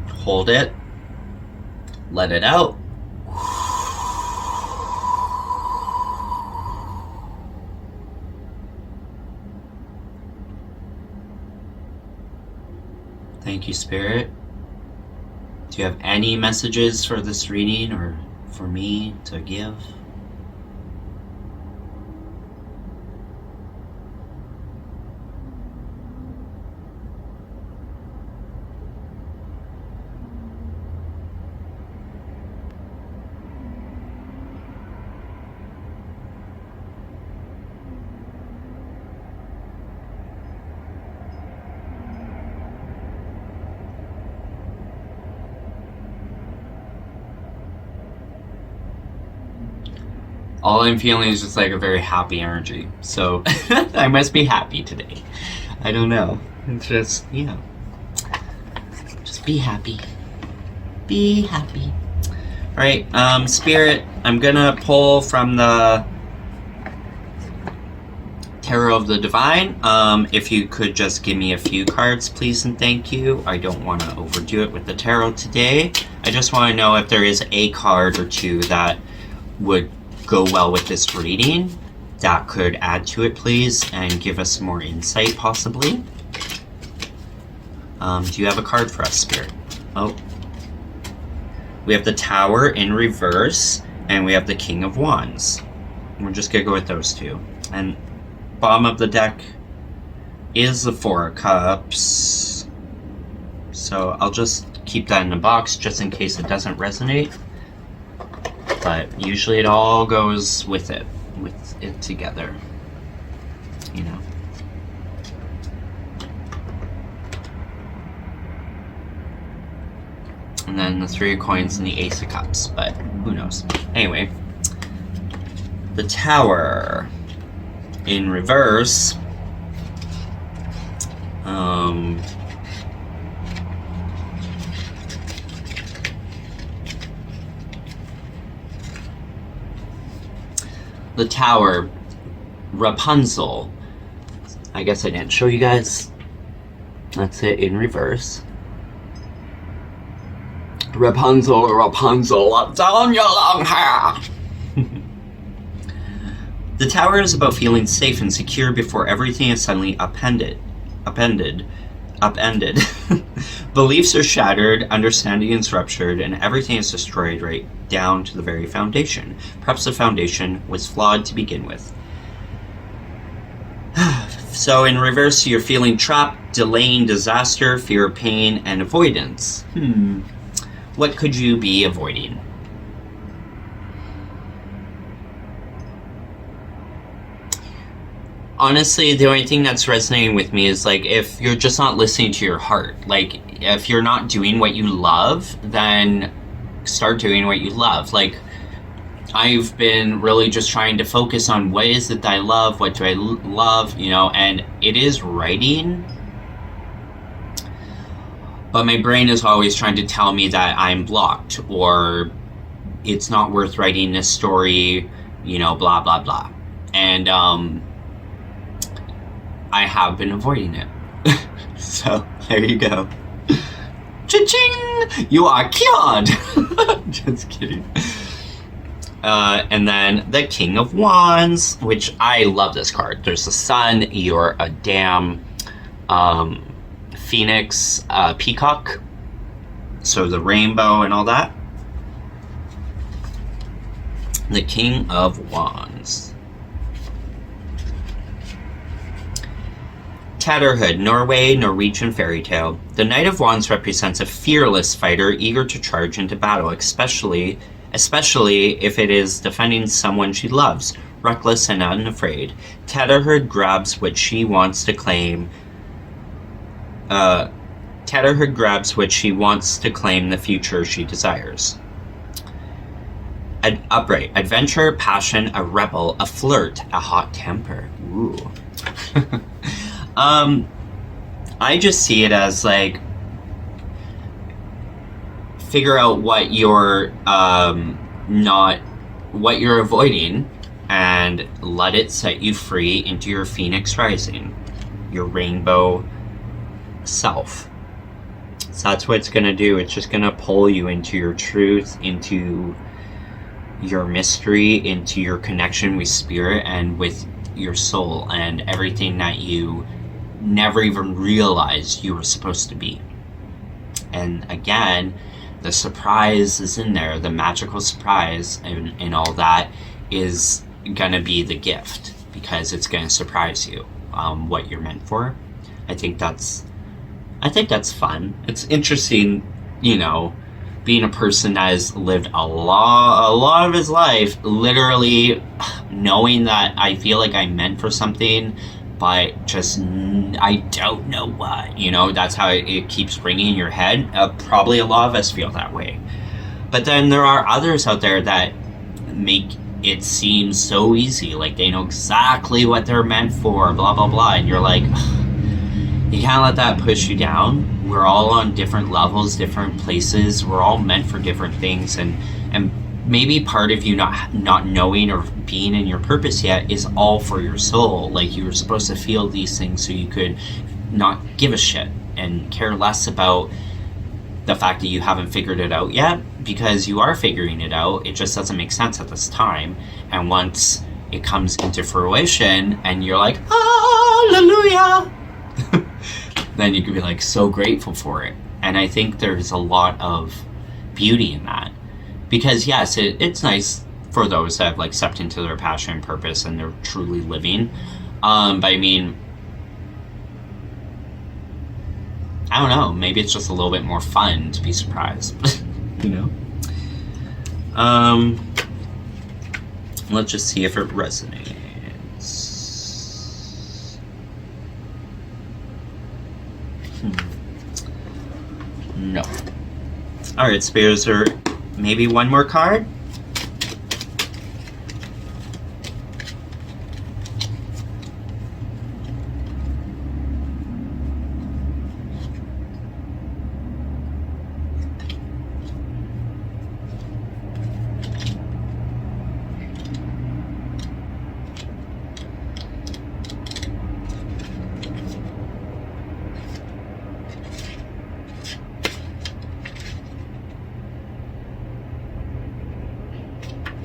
Hold it. Let it out. Thank you, Spirit. Do you have any messages for this reading or for me to give? all I'm feeling is just like a very happy energy. So I must be happy today. I don't know. It's just, you know, just be happy. Be happy. All right, Spirit, I'm gonna pull from the Tarot of the Divine. If you could just give me a few cards, please and thank you. I don't want to overdo it with the tarot today. I just want to know if there is a card or two that would go well with this reading that could add to it, please, and give us more insight, possibly. Do you have a card for us, Spirit? Oh. We have the Tower in reverse, and we have the King of Wands. We're just going to go with those two. And bottom of the deck is the Four of Cups. So I'll just keep that in the box just in case it doesn't resonate. But usually it all goes with it together, you know. And then the Three of Coins and the Ace of Cups, but who knows. Anyway, the Tower in reverse. The Tower, Rapunzel. I guess I didn't show you guys. That's it in reverse. Rapunzel, Rapunzel, what's on your long hair? The Tower is about feeling safe and secure before everything is suddenly upended. Beliefs are shattered, understanding is ruptured, and everything is destroyed right down to the very foundation. Perhaps the foundation was flawed to begin with. So in reverse, you're feeling trapped, delaying disaster, fear of pain, and avoidance. What could you be avoiding? Honestly, the only thing that's resonating with me is like if you're just not listening to your heart. Like if you're not doing what you love, then start doing what you love. Like I've been really just trying to focus on what is it that I love, what do I love, you know, and it is writing. But my brain is always trying to tell me that I'm blocked or it's not worth writing this story, you know, blah, blah, blah. And I have been avoiding it. So there you go. Cha-ching! You are cured! Just kidding. And then the King of Wands, which I love this card. There's the sun, you're a damn phoenix, peacock. So the rainbow and all that. The King of Wands. Tatterhood, Norway, Norwegian fairy tale. The Knight of Wands represents a fearless fighter eager to charge into battle, especially if it is defending someone she loves, reckless and unafraid. Tatterhood grabs what she wants to claim. Tatterhood grabs what she wants to claim the future she desires. Upright, adventure, passion, a rebel, a flirt, a hot temper. Ooh. I just see it as like figure out what you're what you're avoiding and let it set you free into your phoenix rising, your rainbow self. So that's what it's gonna do. It's just gonna pull you into your truth, into your mystery, into your connection with spirit and with your soul and everything that you never even realized you were supposed to be. And again, the surprise is in there. The magical surprise and all that is gonna be the gift because it's gonna surprise you what you're meant for. I think that's fun. It's interesting, you know, being a person that has lived a lot of his life literally knowing that I feel like I'm meant for something, but just I don't know what, you know. That's how it keeps ringing in your head. Probably a lot of us feel that way, but then there are others out there that make it seems so easy, like they know exactly what they're meant for, blah blah blah, and you're like, you can't let that push you down. We're all on different levels, different places. We're all meant for different things, and maybe part of you not knowing or being in your purpose yet is all for your soul. Like, you were supposed to feel these things so you could not give a shit and care less about the fact that you haven't figured it out yet, because you are figuring it out. It just doesn't make sense at this time. And once it comes into fruition and you're like, hallelujah, then you can be like so grateful for it. And I think there's a lot of beauty in that, because yes, it's nice for those that have like stepped into their passion and purpose and they're truly living. But I mean, I don't know, maybe it's just a little bit more fun to be surprised. You know? Let's just see if it resonates. No. Alright, Spirits, or maybe one more card?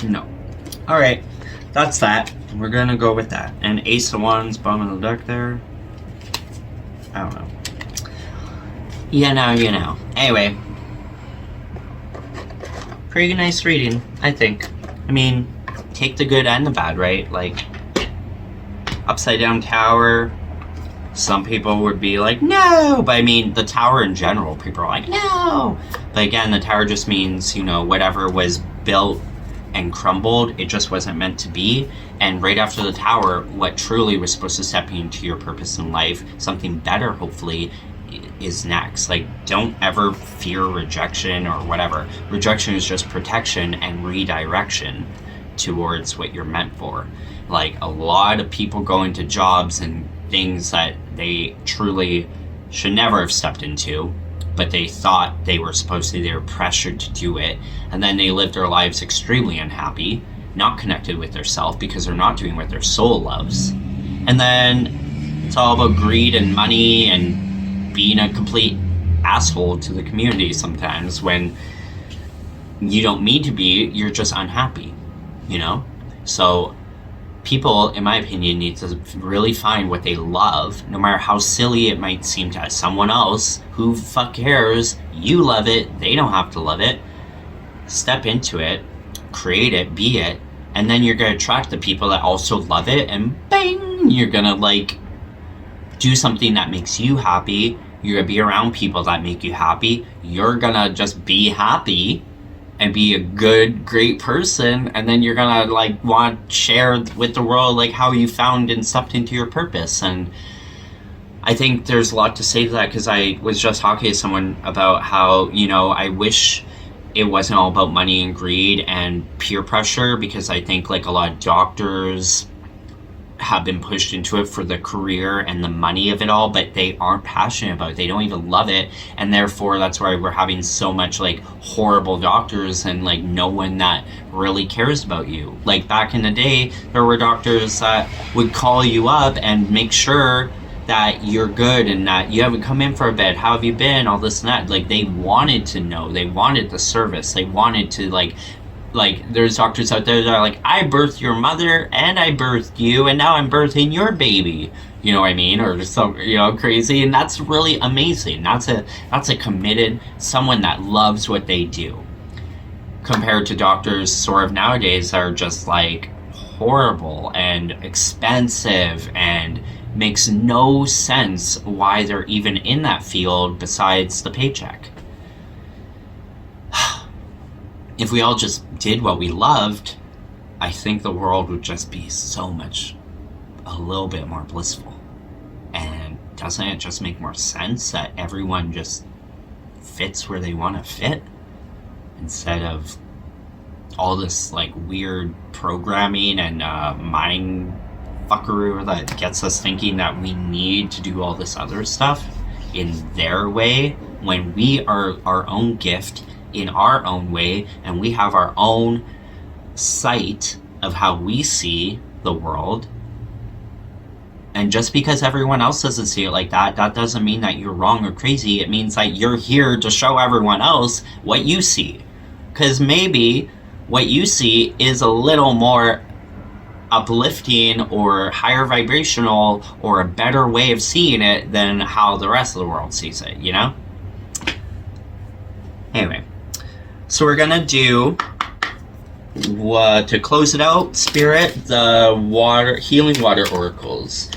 No. Alright, that's that. We're gonna go with that. And Ace of Wands, bottom of the deck there. I don't know. You know. Anyway. Pretty nice reading, I think. I mean, take the good and the bad, right? Like, upside down tower. Some people would be like, no! But I mean, the tower in general, people are like, no! But again, the tower just means, you know, whatever was built and crumbled, it just wasn't meant to be. And right after the tower, what truly was supposed to step into your purpose in life, something better hopefully, is next. Like, don't ever fear rejection or whatever. Rejection is just protection and redirection towards what you're meant for. Like, a lot of people go into jobs and things that they truly should never have stepped into, but they thought they were supposed to, they were pressured to do it, and then they live their lives extremely unhappy, not connected with their self because they're not doing what their soul loves. And then it's all about greed and money and being a complete asshole to the community sometimes when you don't mean to be, you're just unhappy, you know? So people, in my opinion, need to really find what they love, no matter how silly it might seem to someone else. Who fuck cares? You love it. They don't have to love it. Step into it, create it, be it, and then you're going to attract the people that also love it, and bang, you're going to like do something that makes you happy. You're going to be around people that make you happy. You're going to just be happy and be a good, great person, and then you're gonna like want to share with the world like how you found and stepped into your purpose. And I think there's a lot to say to that, because I was just talking to someone about how, you know, I wish it wasn't all about money and greed and peer pressure, because I think like a lot of doctors have been pushed into it for the career and the money of it all, but they aren't passionate about it. They don't even love it, and therefore that's why we're having so much like horrible doctors and like no one that really cares about you. Like back in the day, there were doctors that would call you up and make sure that you're good and that you haven't come in for a bit, how have you been, all this and that. Like, they wanted to know, they wanted the service, they wanted to like there's doctors out there that are like, I birthed your mother and I birthed you and now I'm birthing your baby, you know what I mean, or just so, you know, crazy. And that's really amazing. That's a committed, someone that loves what they do, compared to doctors sort of nowadays that are just like horrible and expensive and makes no sense why they're even in that field besides the paycheck. If we all just did what we loved, I think the world would just be so much, a little bit more blissful. And doesn't it just make more sense that everyone just fits where they want to fit, instead of all this like weird programming and mind fuckery that gets us thinking that we need to do all this other stuff in their way, when we are our own gift in our own way, and we have our own sight of how we see the world. And just because everyone else doesn't see it like that, that doesn't mean that you're wrong or crazy. It means that you're here to show everyone else what you see. Because maybe what you see is a little more uplifting or higher vibrational or a better way of seeing it than how the rest of the world sees it, you know? Anyway, so we're gonna do, to close it out, Spirit, the healing water oracles.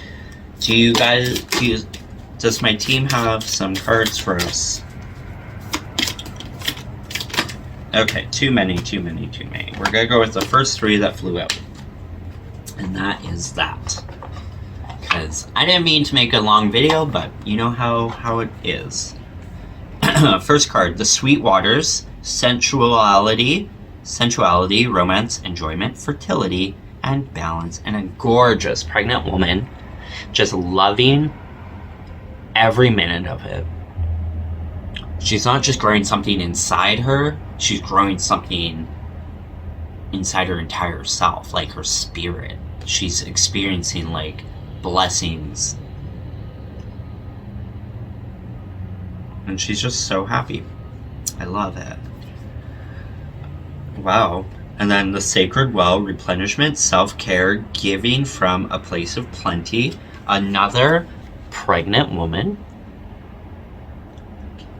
Does my team have some cards for us? Okay, too many. We're gonna go with the first 3 that flew out. And that is that. Because I didn't mean to make a long video, but you know how it is. First card, the Sweet Waters, sensuality, romance, enjoyment, fertility, and balance. And a gorgeous pregnant woman just loving every minute of it. She's not just growing something inside her, she's growing something inside her entire self, like her spirit. She's experiencing like blessings. And she's just so happy. I love it. Wow. And then the Sacred Well, replenishment, self-care, giving from a place of plenty. Another pregnant woman.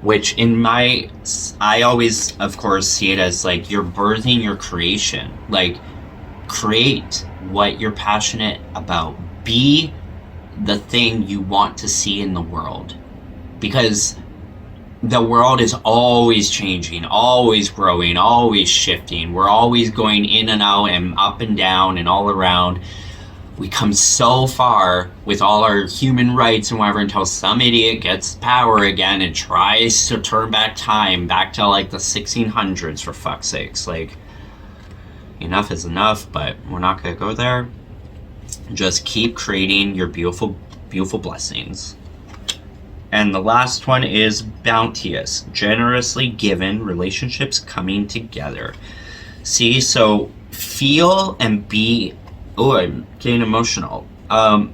Which I always, of course, see it as like you're birthing your creation. Like, create what you're passionate about. Be the thing you want to see in the world. Because the world is always changing, always growing, always shifting. We're always going in and out and up and down and all around. We come so far with all our human rights and whatever until some idiot gets power again and tries to turn back time back to like the 1600s, for fuck's sakes. Like, enough is enough, but we're not gonna go there. Just keep creating your beautiful, beautiful blessings. And the last one is bounteous, generously given, relationships coming together. See, so feel and be. Oh, I'm getting emotional. Okay,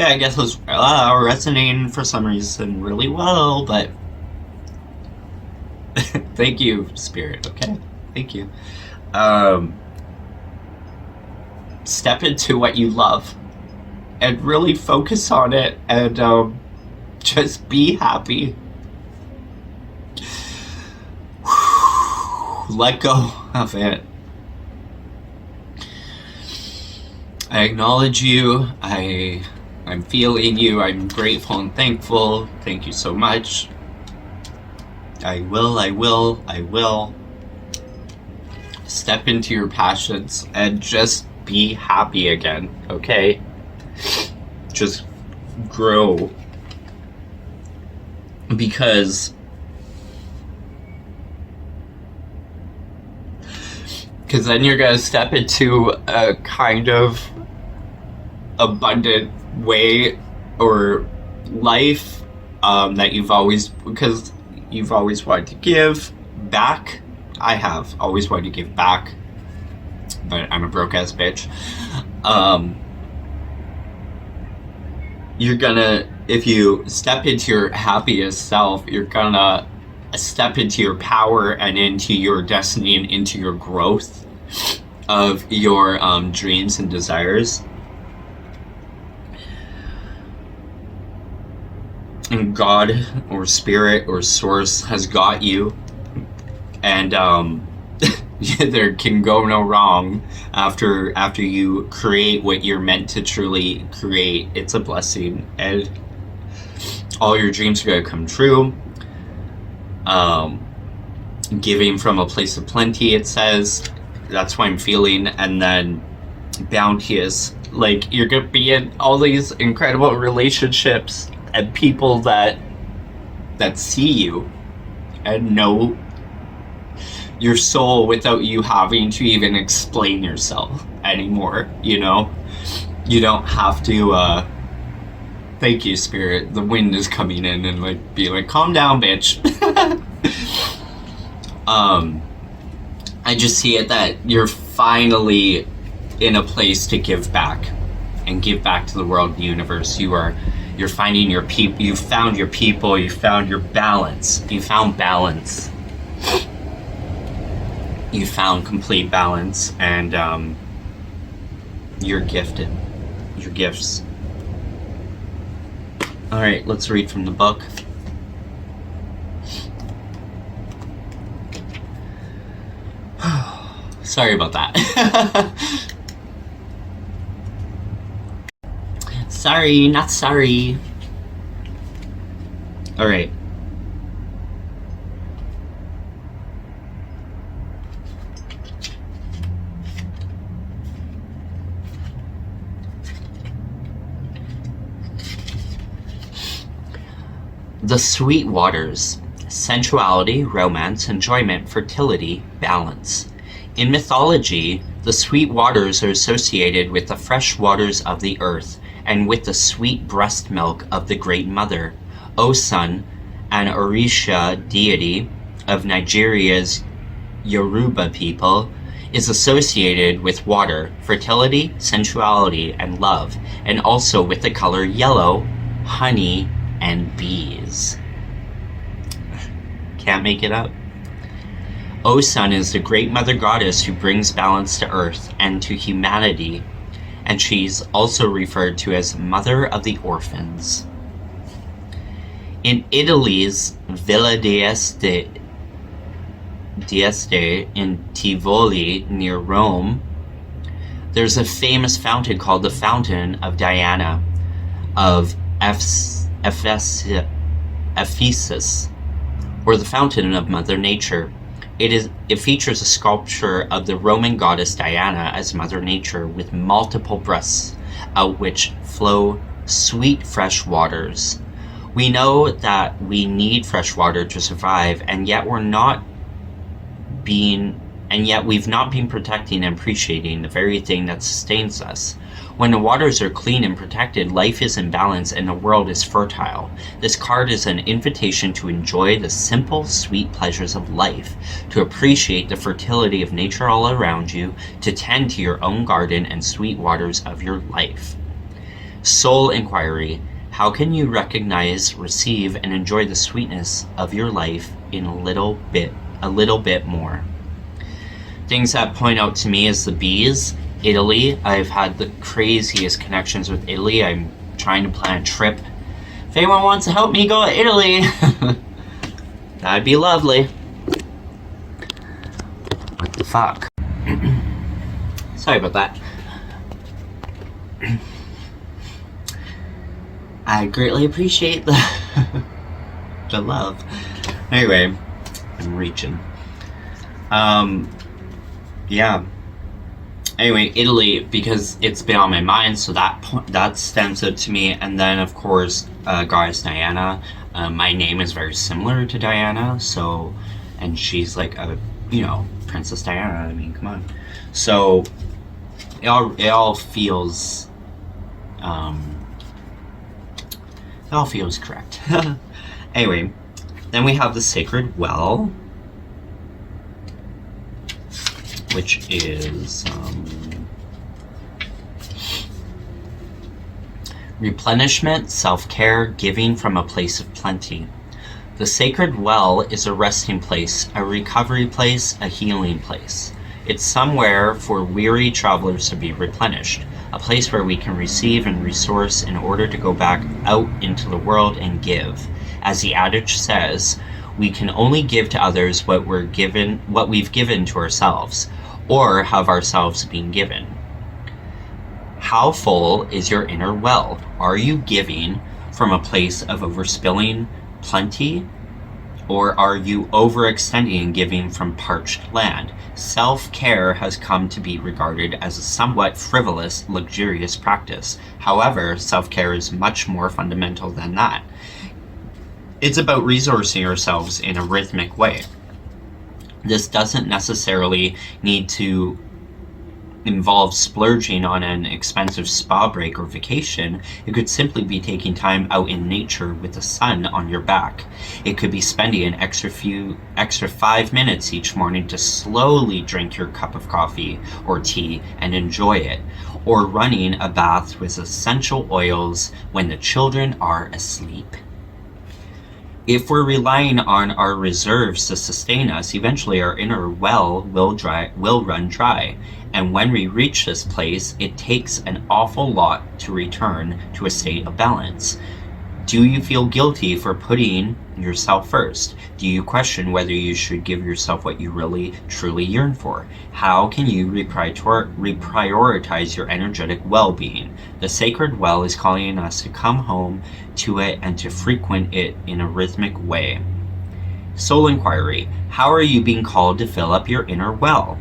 I guess it's resonating for some reason really well, but thank you, Spirit. Okay, thank you. Step into what you love and really focus on it, and just be happy. Let go of it. I acknowledge you. I'm feeling you. I'm grateful and thankful. Thank you so much. I will step into your passions and just be happy again, okay? Just grow. Because then you're gonna step into a kind of abundant way or life that you've always wanted to give back. I have always wanted to give back, but I'm a broke ass bitch. You're gonna, if you step into your happiest self, you're gonna step into your power and into your destiny and into your growth of your dreams and desires. And God or Spirit or Source has got you, and there can go no wrong after you create what you're meant to truly create. It's a blessing, and all your dreams are going to come true. Giving from a place of plenty, it says. That's what I'm feeling. And then bounteous, like you're going to be in all these incredible relationships and people that see you and know your soul without you having to even explain yourself anymore, you know? You don't have to, thank you, Spirit, the wind is coming in, and like be like, calm down, bitch. I just see it that you're finally in a place to give back and give back to the world and the universe. You're finding your people, you found your people, you found your balance. You found balance. You found complete balance, and you're gifted. Your gifts. Alright, let's read from the book. Sorry about that. Sorry, not sorry. Alright. The sweet waters. Sensuality, romance, enjoyment, fertility, balance. In mythology, the sweet waters are associated with the fresh waters of the earth and with the sweet breast milk of the Great Mother. Osun, an Orisha deity of Nigeria's Yoruba people, is associated with water, fertility, sensuality, and love, and also with the color yellow, honey, and bees. Can't make it up. Osun is the great mother goddess who brings balance to earth and to humanity, and she's also referred to as Mother of the Orphans. In Italy's Villa d'Este in Tivoli near Rome, there's a famous fountain called the Fountain of Diana of Ephesus, or the Fountain of Mother Nature. It features a sculpture of the Roman goddess Diana as Mother Nature with multiple breasts out which flow sweet fresh waters. We know that we need fresh water to survive, and yet we've not been protecting and appreciating the very thing that sustains us. When the waters are clean and protected, life is in balance and the world is fertile. This card is an invitation to enjoy the simple, sweet pleasures of life, to appreciate the fertility of nature all around you, to tend to your own garden and sweet waters of your life. Soul inquiry. How can you recognize, receive, and enjoy the sweetness of your life in a little bit more? Things that point out to me is the bees. Italy. I've had the craziest connections with Italy. I'm trying to plan a trip. If anyone wants to help me go to Italy, that'd be lovely. What the fuck? Sorry about that. I greatly appreciate the love. Anyway, I'm reaching. Yeah. Anyway, Italy, because it's been on my mind, so that stands out to me. And then, of course, goddess Diana. My name is very similar to Diana, so, and she's like a, Princess Diana. I mean, come on. So it all feels correct. Anyway, then we have the Sacred Well, which is replenishment, self-care, giving from a place of plenty. The Sacred Well is a resting place, a recovery place, a healing place. It's somewhere for weary travelers to be replenished, a place where we can receive and resource in order to go back out into the world and give. As the adage says, we can only give to others what we've given to ourselves, or have ourselves been given. How full is your inner well? Are you giving from a place of overspilling plenty, or are you overextending and giving from parched land? Self-care has come to be regarded as a somewhat frivolous, luxurious practice. However, self-care is much more fundamental than that. It's about resourcing ourselves in a rhythmic way. This doesn't necessarily need to involve splurging on an expensive spa break or vacation. It could simply be taking time out in nature with the sun on your back. It could be spending an extra 5 minutes each morning to slowly drink your cup of coffee or tea and enjoy it, or running a bath with essential oils when the children are asleep. If we're relying on our reserves to sustain us, eventually our inner well will run dry. And when we reach this place, it takes an awful lot to return to a state of balance. Do you feel guilty for putting yourself first? Do you question whether you should give yourself what you really, truly yearn for? How can you reprioritize your energetic well-being? The sacred well is calling us to come home to it and to frequent it in a rhythmic way. Soul inquiry. How are you being called to fill up your inner well?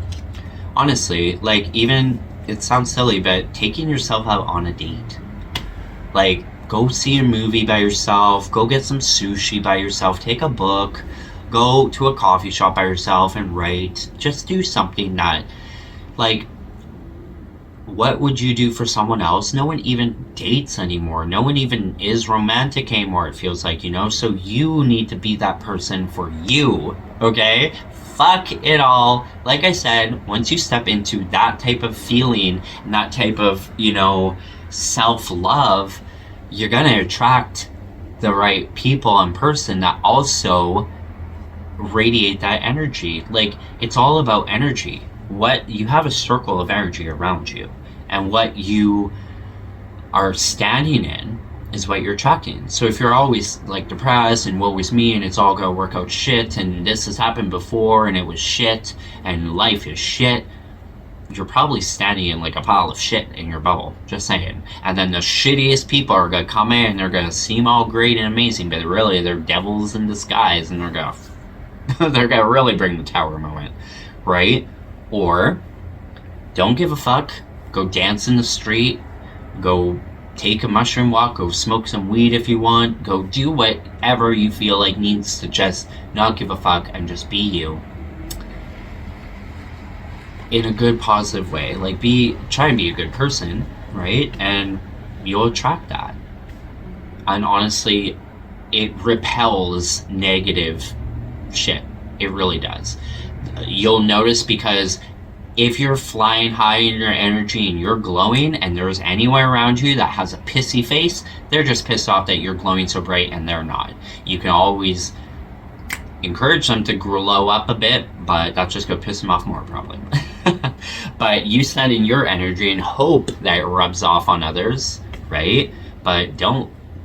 Honestly, like, even, it sounds silly, but taking yourself out on a date. Like, go see a movie by yourself, go get some sushi by yourself, take a book, go to a coffee shop by yourself and write. Just do something that, like, what would you do for someone else? No one even dates anymore. No one even is romantic anymore, it feels like, you know? So you need to be that person for you, okay? Fuck it all. Like I said, once you step into that type of feeling and that type of, you know, self-love, you're gonna attract the right people and person that also radiate that energy. Like, it's all about energy. What you have a circle of energy around you, and what you are standing in is what you're attracting. So if you're always like depressed and woe is me and it's all gonna work out shit and this has happened before and it was shit and life is shit, you're probably standing in like a pile of shit in your bubble, just saying. And then the shittiest people are gonna come in and they're gonna seem all great and amazing, but really they're devils in disguise, and they're gonna really bring the tower moment, right? Or don't give a fuck, go dance in the street, go take a mushroom walk, go smoke some weed if you want, go do whatever you feel like needs to just not give a fuck and just be you. In a good, positive way. Like, try and be a good person, right? And you'll attract that. And honestly, it repels negative shit. It really does. You'll notice, because if you're flying high in your energy and you're glowing and there's anyone around you that has a pissy face, they're just pissed off that you're glowing so bright and they're not. You can always encourage them to glow up a bit, but that's just gonna piss them off more, probably. But you send in your energy and hope that it rubs off on others, right? But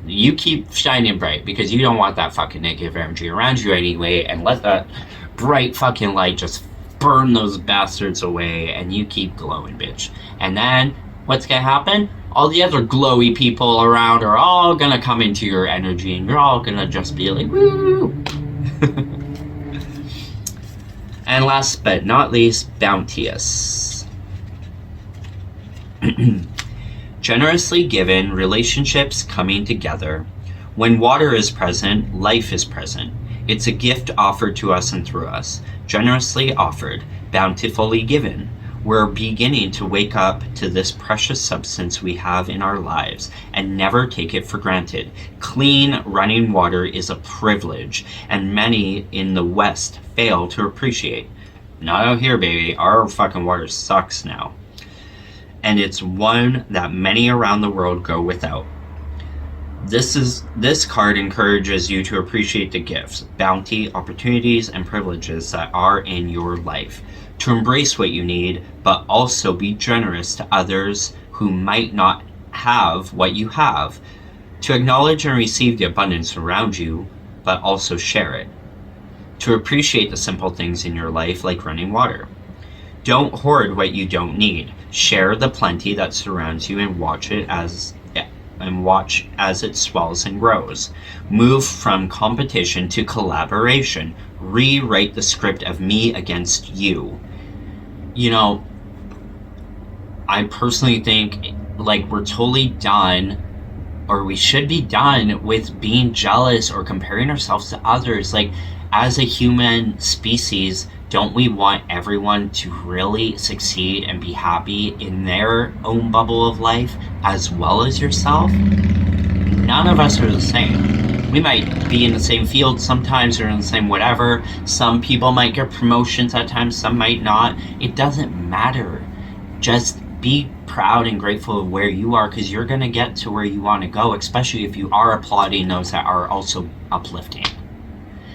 you keep shining bright, because you don't want that fucking negative energy around you anyway, and let that bright fucking light just burn those bastards away, and you keep glowing, bitch. And then what's gonna happen? All the other glowy people around are all gonna come into your energy, and you're all gonna just be like, woo! And last but not least, bounteous. Generously given, relationships coming together. When water is present, life is present. It's a gift offered to us and through us. Generously offered, bountifully given. We're beginning to wake up to this precious substance we have in our lives and never take it for granted. Clean, running water is a privilege, and many in the West fail to appreciate. Not out here, baby. Our fucking water sucks now. And it's one that many around the world go without. This card encourages you to appreciate the gifts, bounty, opportunities, and privileges that are in your life. To embrace what you need, but also be generous to others who might not have what you have. To acknowledge and receive the abundance around you, but also share it. To appreciate the simple things in your life, like running water. Don't hoard what you don't need. Share the plenty that surrounds you and watch as it swells and grows. Move from competition to collaboration. Rewrite the script of me against you. You know, I personally think, like, we're totally done, or we should be done with being jealous or comparing ourselves to others. Like, as a human species, don't we want everyone to really succeed and be happy in their own bubble of life as well as yourself? None of us are the same. We might be in the same field sometimes or in the same whatever. Some people might get promotions at times, some might not. It doesn't matter. Just be proud and grateful of where you are, because you're going to get to where you want to go, especially if you are applauding those that are also uplifting.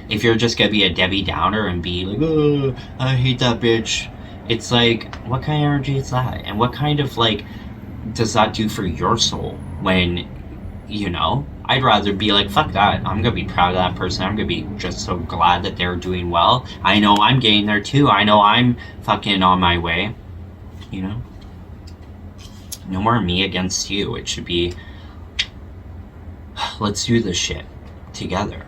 If you're just going to be a Debbie Downer and be like, oh, I hate that bitch, it's like, what kind of energy is that? And what kind of, like, does that do for your soul when, you know? I'd rather be like, fuck that. I'm going to be proud of that person. I'm going to be just so glad that they're doing well. I know I'm getting there too. I know I'm fucking on my way. You know? No more me against you. It should be, let's do this shit together.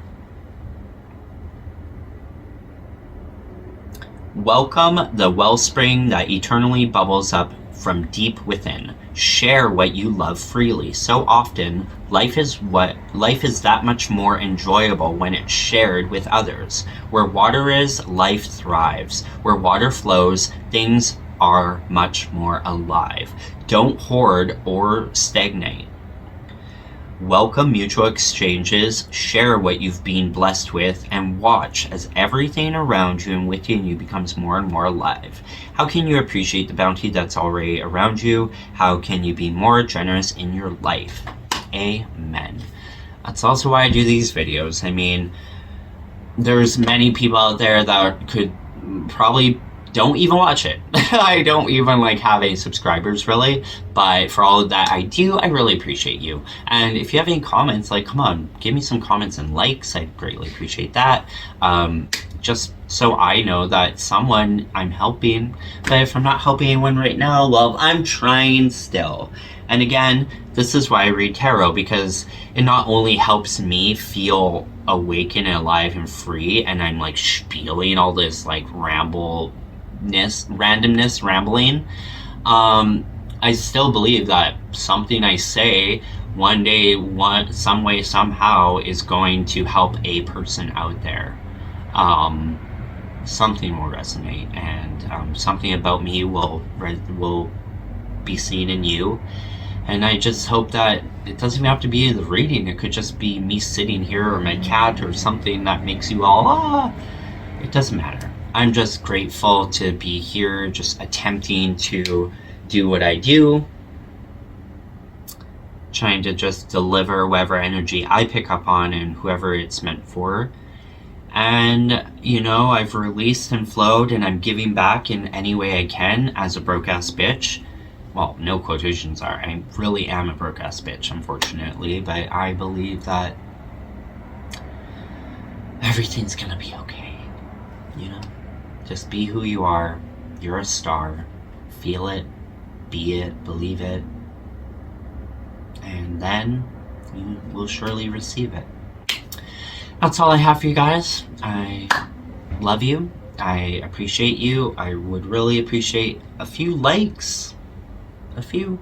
Welcome the wellspring that eternally bubbles up from deep within. Share what you love freely. So often, life is that much more enjoyable when it's shared with others. Where water is, life thrives. Where water flows, things are much more alive. Don't hoard or stagnate. Welcome mutual exchanges, share what you've been blessed with, and watch as everything around you and within you becomes more and more alive. How can you appreciate the bounty that's already around you? How can you be more generous in your life? Amen. That's also why I do these videos. I mean, there's many people out there that could probably don't even watch it. I don't even like have any subscribers really, but for all of that I do, I really appreciate you. And if you have any comments, like, come on, give me some comments and likes. I'd greatly appreciate that. Just so I know that someone I'm helping. But if I'm not helping anyone right now, well, I'm trying still. And again, this is why I read tarot, because it not only helps me feel awakened and alive and free, and I'm like spieling all this like randomness, rambling. I still believe that something I say one day, some way, somehow is going to help a person out there. Something will resonate, and something about me will be seen in you. And I just hope that it doesn't even have to be the reading. It could just be me sitting here, or my cat, or something that makes you all, it doesn't matter. I'm just grateful to be here, just attempting to do what I do. Trying to just deliver whatever energy I pick up on and whoever it's meant for. And, you know, I've released and flowed, and I'm giving back in any way I can as a broke-ass bitch. Well, no quotations are. I really am a broke-ass bitch, unfortunately, but I believe that everything's gonna be okay, you know? Just be who you are. You're a star. Feel it, be it, believe it, and then you will surely receive it. That's all I have for you guys. I love you. I appreciate you. I would really appreciate a few likes. A few.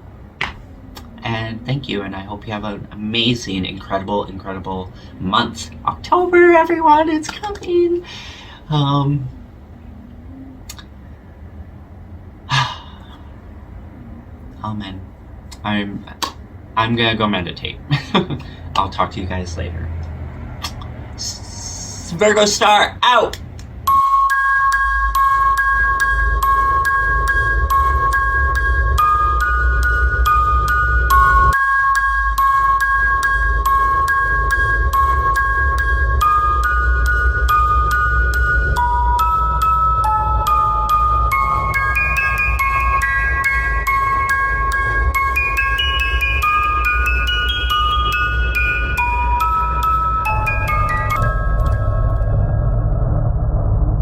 And thank you, and I hope you have an amazing, incredible month. October, everyone, it's coming. Amen. I'm gonna go meditate. I'll talk to you guys later. Virgo Star out!